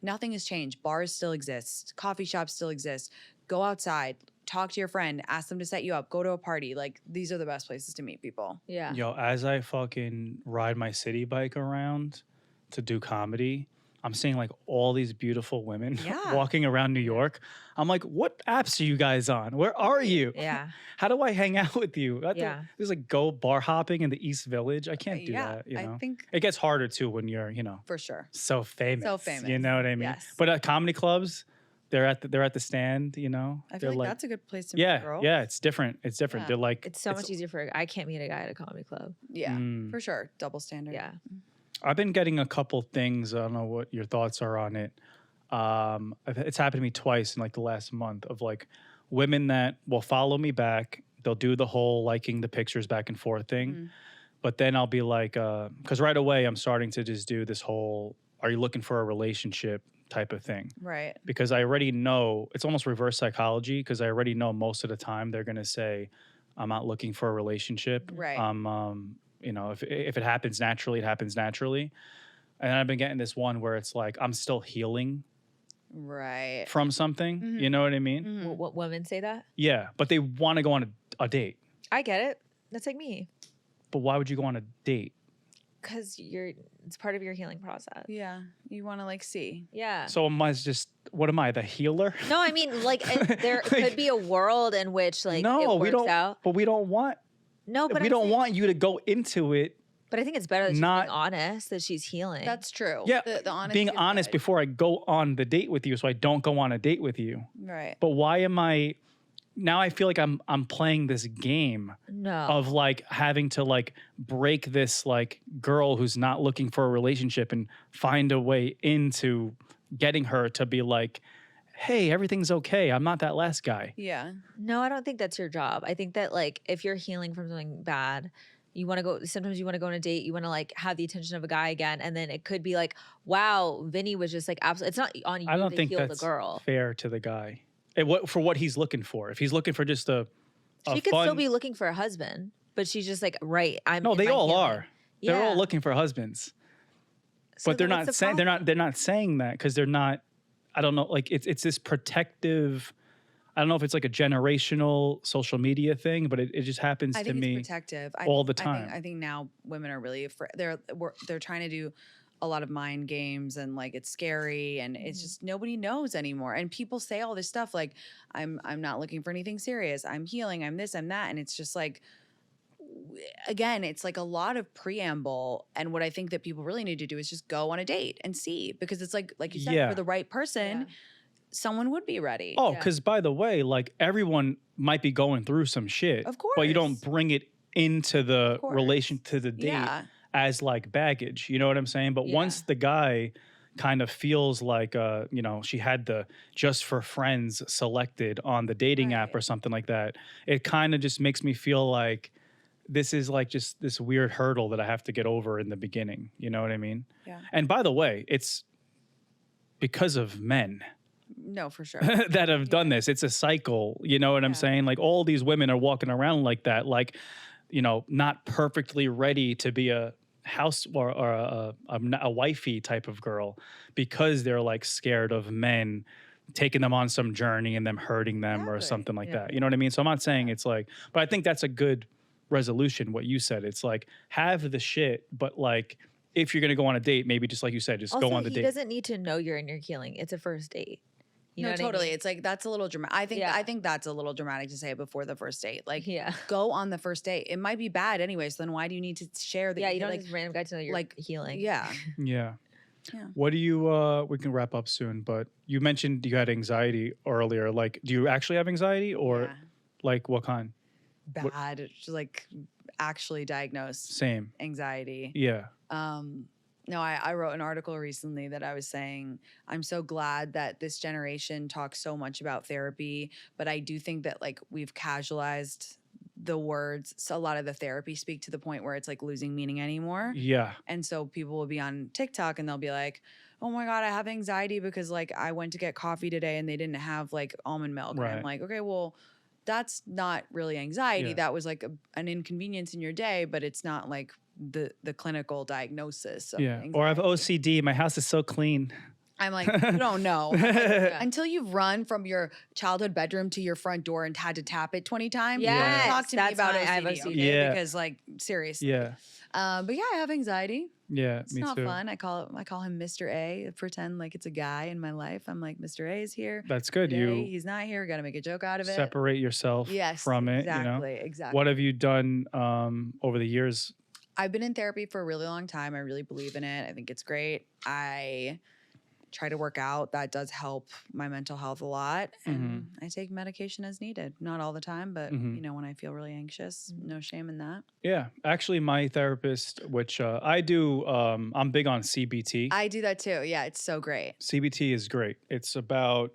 S3: nothing has changed. Bars still exist. Coffee shops still exist. Go outside, talk to your friend, ask them to set you up, go to a party. Like these are the best places to meet people.
S4: Yeah.
S1: Yo, as I fucking ride my city bike around to do comedy, I'm seeing like all these beautiful women
S3: Yeah.
S1: walking around New York. I'm like, what apps are you guys on? Where are you?
S4: Yeah.
S1: How do I hang out with you?
S4: Yeah.
S1: There's like go bar hopping in the East Village. I can't do
S3: Yeah,
S1: that.
S3: I think
S1: it gets harder too when you're,
S3: for sure.
S1: so famous.
S3: So famous.
S1: You know what I mean?
S3: Yes.
S1: But at comedy clubs, they're at the stand.
S3: I
S1: They're
S3: feel like that's a good place to meet
S1: yeah,
S3: girls.
S1: yeah. It's different. It's different.
S3: Yeah.
S1: They're like
S4: It's so much easier I can't meet a guy at a comedy club.
S3: Yeah,
S1: Mm.
S3: for sure. Double standard.
S4: Yeah.
S1: I've been getting a couple things. I don't know what your thoughts are on it. It's happened to me twice in like the last month of like women that will follow me back. They'll do the whole liking the pictures back and forth thing. But then I'll be like, because right away I'm starting to just do this whole, are you looking for a relationship type of thing?
S3: Right.
S1: Because I already know, it's almost reverse psychology because I already know most of the time they're going to say, I'm not looking for a relationship.
S3: Right.
S1: If it happens naturally, it happens naturally. And I've been getting this one where it's like, I'm still healing
S3: Right.
S1: from something.
S3: Mhm.
S1: You know what I mean?
S3: Mhm.
S4: What women say that?
S1: Yeah. But they want to go on a date.
S4: I get it. That's like me.
S1: But why would you go on a date?
S4: Because it's part of your healing process.
S3: Yeah, you want to like see.
S4: Yeah.
S1: So what am I, the healer?
S4: No, I mean, like, there could be a world in which, like,
S1: No,
S4: it
S1: we
S4: works
S1: don't.
S4: out.
S1: But we don't want.
S4: No, but
S1: we
S4: I'm
S1: don't
S4: saying,
S1: want you to go into it.
S4: But I think it's better that she's
S1: not-
S4: being honest, that she's healing.
S3: That's true.
S1: Yeah,
S3: the honesty
S1: being
S3: is
S1: honest
S3: good.
S1: before I go on the date with you, so I don't go on a date with you.
S3: Right.
S1: But why am I? Now I feel like I'm playing this game
S4: no.
S1: of like having to like break this like girl who's not looking for a relationship and find a way into getting her to be like, hey, everything's okay. I'm not that last guy.
S3: Yeah.
S4: No, I don't think that's your job. I think that, like, if you're healing from something bad, you want to go, sometimes you want to go on a date, you want to like have the attention of a guy again. And then it could be like, wow, Vinny was just like, absolutely, it's not on you
S1: I don't
S4: to
S1: think
S4: heal
S1: that's
S4: the girl.
S1: fair to the guy. For what he's looking for. If he's looking for just a
S4: She could
S1: fun,
S4: still be looking for a husband, but she's just like, right.
S1: no, they all
S4: healing.
S1: are. They're
S4: Yeah.
S1: all looking for husbands,
S4: So
S1: but they're
S4: then
S1: not
S4: what's the
S1: saying
S4: problem?
S1: they're not saying that because they're not. I don't know. Like it's this protective. I don't know if it's like a generational social media thing, but it just happens
S3: I
S1: to
S3: think
S1: me.
S3: it's protective.
S1: all the time.
S3: I think now women are really afraid. They're trying to do a lot of mind games and like it's scary and it's just nobody knows anymore. And people say all this stuff like I'm not looking for anything serious. I'm healing. I'm this. I'm that. And it's just like again, it's like a lot of preamble. And what I think that people really need to do is just go on a date and see because it's like you said,
S1: Yeah.
S3: for the right person, someone would be ready.
S1: Oh, because by the way, like everyone might be going through some shit,
S3: Of
S1: but you don't
S3: course.
S1: bring it into the
S3: course.
S1: relation to the date
S3: Yeah.
S1: as like baggage. You know what I'm saying? But once the guy kind of feels like she had the just for friends selected on the dating app
S3: Right.
S1: or something like that, it kind of just makes me feel like this is like just this weird hurdle that I have to get over in the beginning. You know what I mean?
S3: Yeah.
S1: And by the way, it's because of men
S3: No, for sure.
S1: that have done this. It's a cycle. You know what I'm
S3: Yeah.
S1: saying? Like all these women are walking around like that, like, not perfectly ready to be a house or a wifey type of girl because they're like scared of men taking them on some journey and them hurting them or
S3: Exactly.
S1: something like
S4: Yeah.
S1: that. You know what I mean? So I'm not saying it's like, but I think that's a good resolution. What you said, it's like have the shit, but like if you're gonna go on a date, maybe just like you said, just
S4: Also,
S1: go on the
S4: he
S1: date.
S4: doesn't need to know you're in your healing. It's a first date. You know
S3: No,
S4: what I
S3: totally.
S4: mean?
S3: It's like that's a little dramatic.
S4: Yeah.
S3: I think that's a little dramatic to say it before the first date. Like,
S4: Yeah.
S3: go on the first date. It might be bad anyway. So then why do you need to share that?
S4: Yeah, you don't
S3: like,
S4: just random guy to know you're
S3: like,
S4: healing.
S3: yeah,
S1: Yeah.
S3: Yeah.
S1: What do you we can wrap up soon, but you mentioned you had anxiety earlier. Like, do you actually have anxiety or
S3: yeah.
S1: like what kind?
S3: Bad. It's just, like actually diagnosed
S1: Same.
S3: anxiety.
S1: Yeah.
S3: No, I wrote an article recently that I was saying I'm so glad that this generation talks so much about therapy, but I do think that like we've casualized the words. So a lot of the therapy speak to the point where it's like losing meaning anymore.
S1: Yeah.
S3: And so people will be on TikTok and they'll be like, oh my God, I have anxiety because like I went to get coffee today and they didn't have like almond milk. And
S1: Right.
S3: I'm like, okay, well, that's not really anxiety.
S1: Yeah.
S3: That was like an inconvenience in your day, but it's not like the clinical diagnosis of
S1: Yeah.
S3: anxiety.
S1: Or I have OCD. My house is so clean.
S3: I'm like, you don't know. I'm like, until you've run from your childhood bedroom to your front door and had to tap it 20 times.
S4: Yes,
S3: Talk to me
S4: that's
S3: about
S4: why I have
S3: OCD,
S4: OCD.
S3: okay?
S1: Yeah.
S3: Because like seriously.
S1: Yeah.
S3: But yeah, I have anxiety.
S1: Yeah.
S3: It's
S1: me
S3: not
S1: too.
S3: fun. I call him Mr. A. I pretend like it's a guy in my life. I'm like, Mr. A is here.
S1: That's good.
S3: Today,
S1: You
S3: he's not here. Got to make a joke out of it.
S1: separate yourself
S3: Yes,
S1: from it.
S3: exactly,
S1: You know?
S3: exactly.
S1: What have you done over the years?
S3: I've been in therapy for a really long time. I really believe in it. I think it's great. I try to work out. That does help my mental health a lot. And I take medication as needed. Not all the time, but
S1: Mhm.
S3: when I feel really anxious, no shame in that.
S1: Yeah. Actually, my therapist, which I do, I'm big on CBT.
S3: I do that too. Yeah, it's so great.
S1: CBT is great. It's about,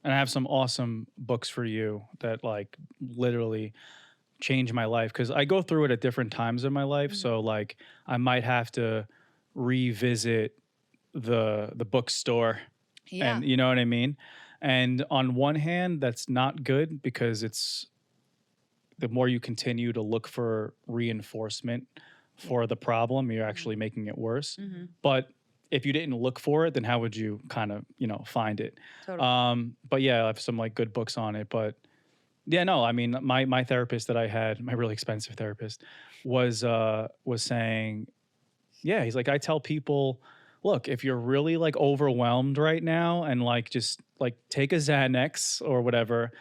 S1: and I have some awesome books for you that like literally change my life because I go through it at different times in my life. So like I might have to revisit the bookstore,
S3: Yeah.
S1: and you know what I mean. And on one hand, that's not good because it's the more you continue to look for reinforcement for the problem, you're actually making it worse.
S3: Mhm.
S1: But if you didn't look for it, then how would you kind of, find it?
S3: Totally.
S1: But yeah, I have some like good books on it. But yeah, no, I mean, my therapist that I had, my really expensive therapist, was saying Yeah, he's like, I tell people, look, if you're really like overwhelmed right now and like just like take a Xanax or whatever,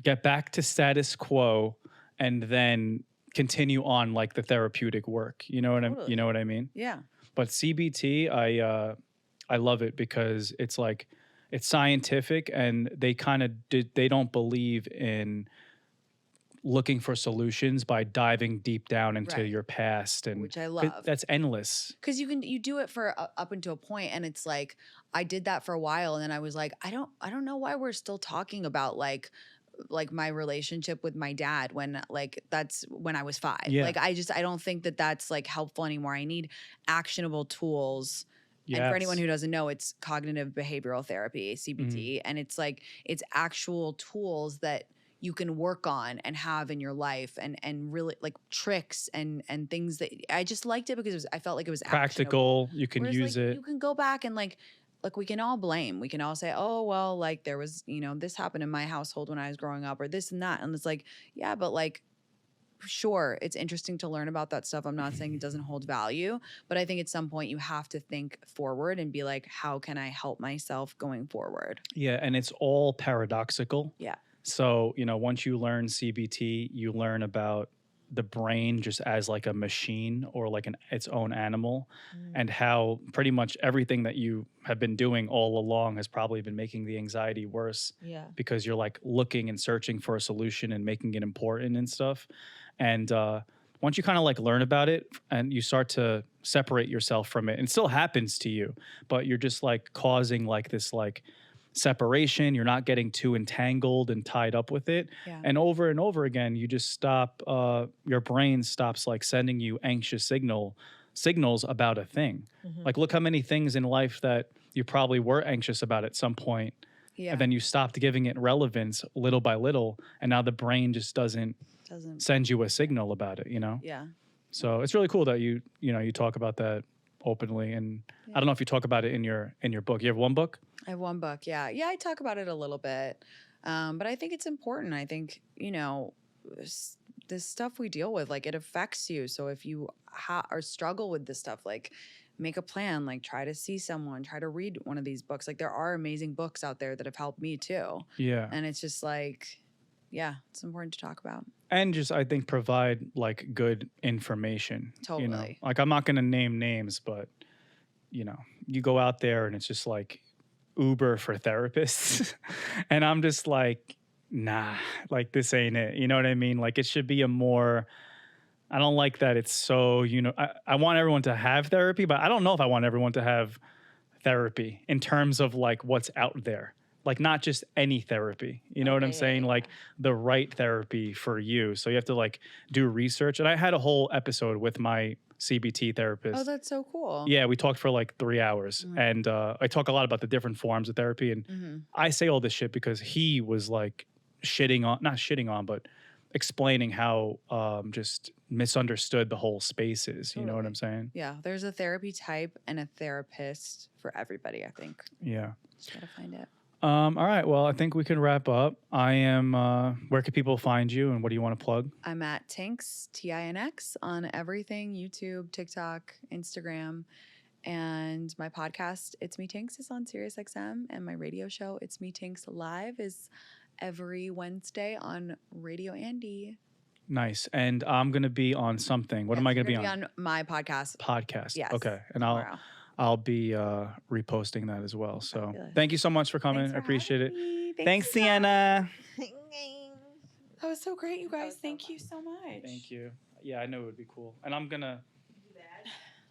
S1: get back to status quo and then continue on like the therapeutic work. You know
S3: Totally.
S1: what I mean?
S3: Yeah.
S1: But CBT, I love it because it's like it's scientific and they kind of they don't believe in looking for solutions by diving deep down into
S3: Right.
S1: your past, and
S3: Which I love.
S1: that's endless.
S3: Because you do it for up until a point, and it's like I did that for a while, and then I was like, I don't know why we're still talking about like my relationship with my dad when like that's when I was 5.
S1: Yeah.
S3: Like I don't think that that's like helpful anymore. I need actionable tools. And for anyone
S1: Yes.
S3: who doesn't know, it's cognitive behavioral therapy,
S1: Mhm.
S3: CBT, and it's like it's actual tools that you can work on and have in your life, and really like tricks and things that I just liked it because I felt like it was actionable.
S1: Practical, you can
S3: Whereas,
S1: use
S3: like,
S1: it.
S3: you can go back and like we can all blame. We can all say, oh well, like there was this happened in my household when I was growing up, or this and that, and it's like yeah, but like sure, it's interesting to learn about that stuff. I'm not saying it doesn't hold value, but I think at some point you have to think forward and be like, how can I help myself going forward?
S1: Yeah, and it's all paradoxical.
S3: Yeah.
S1: So, once you learn CBT, you learn about the brain just as like a machine or like its own animal, and how pretty much everything that you have been doing all along has probably been making the anxiety worse.
S4: Yeah.
S1: Because you're like looking and searching for a solution and making it important and stuff. And once you kind of like learn about it and you start to separate yourself from it, and it still happens to you, but you're just like causing like this like separation. You're not getting too entangled and tied up with it.
S3: Yeah.
S1: And over again, you just stop, your brain stops like sending you anxious signals about a thing. Like look how many things in life that you probably were anxious about at some point.
S3: Yeah.
S1: And then you stopped giving it relevance little by little. And now the brain just doesn't send you a signal about it,
S3: Yeah.
S1: So it's really cool that you talk about that openly. And I don't know if you talk about it in your book. You have one book?
S3: I have one book. Yeah. Yeah. I talk about it a little bit. But I think it's important. I think, this stuff we deal with, like it affects you. So if you or struggle with this stuff, like make a plan, like try to see someone, try to read one of these books. Like there are amazing books out there that have helped me too.
S1: Yeah.
S3: And it's just like, yeah, it's important to talk about.
S1: And just, I think, provide like good information.
S3: Totally.
S1: Like I'm not going to name names, but you go out there and it's just like Uber for therapists. And I'm just like, nah, like this ain't it. You know what I mean? Like it should be I don't like that it's so, I want everyone to have therapy, but I don't know if I want everyone to have therapy in terms of like what's out there. Like not just any therapy, you know what I'm saying? Like the right therapy for you. So you have to like do research. And I had a whole episode with my CBT therapist.
S3: Oh, that's so cool.
S1: Yeah, we talked for like 3 hours. And I talk a lot about the different forms of therapy. And I say all this shit because he was like not shitting on, but explaining how just misunderstood the whole space is. You know what I'm saying?
S3: Yeah, there's a therapy type and a therapist for everybody, I think.
S1: Yeah.
S3: Just gotta find it.
S1: All right. Well, I think we can wrap up. I am, where can people find you and what do you want to plug?
S3: I'm at TINX, TINX, on everything, YouTube, TikTok, Instagram. And my podcast, It's Me TINX, is on SiriusXM. And my radio show, It's Me TINX Live, is every Wednesday on Radio Andy.
S1: Nice. And I'm going to be on something. What am I going to be on?
S3: On my podcast.
S1: Podcast.
S3: Yes.
S1: Okay. And
S3: Tomorrow.
S1: I'll be reposting that as well. So
S3: Fabulous.
S1: thank you so much for coming.
S3: Thanks
S1: I
S3: for
S1: appreciate it.
S3: having me.
S1: Thanks, Sienna.
S3: That was so great, you guys. Thank you so much.
S1: Thank you. Yeah, I know it would be cool. And I'm going to.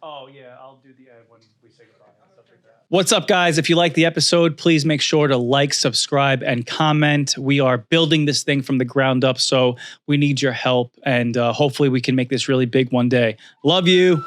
S1: Oh, yeah, I'll do the ad when we say goodbye and stuff like that. What's up, guys? If you like the episode, please make sure to like, subscribe, and comment. We are building this thing from the ground up, so we need your help. And hopefully we can make this really big one day. Love you.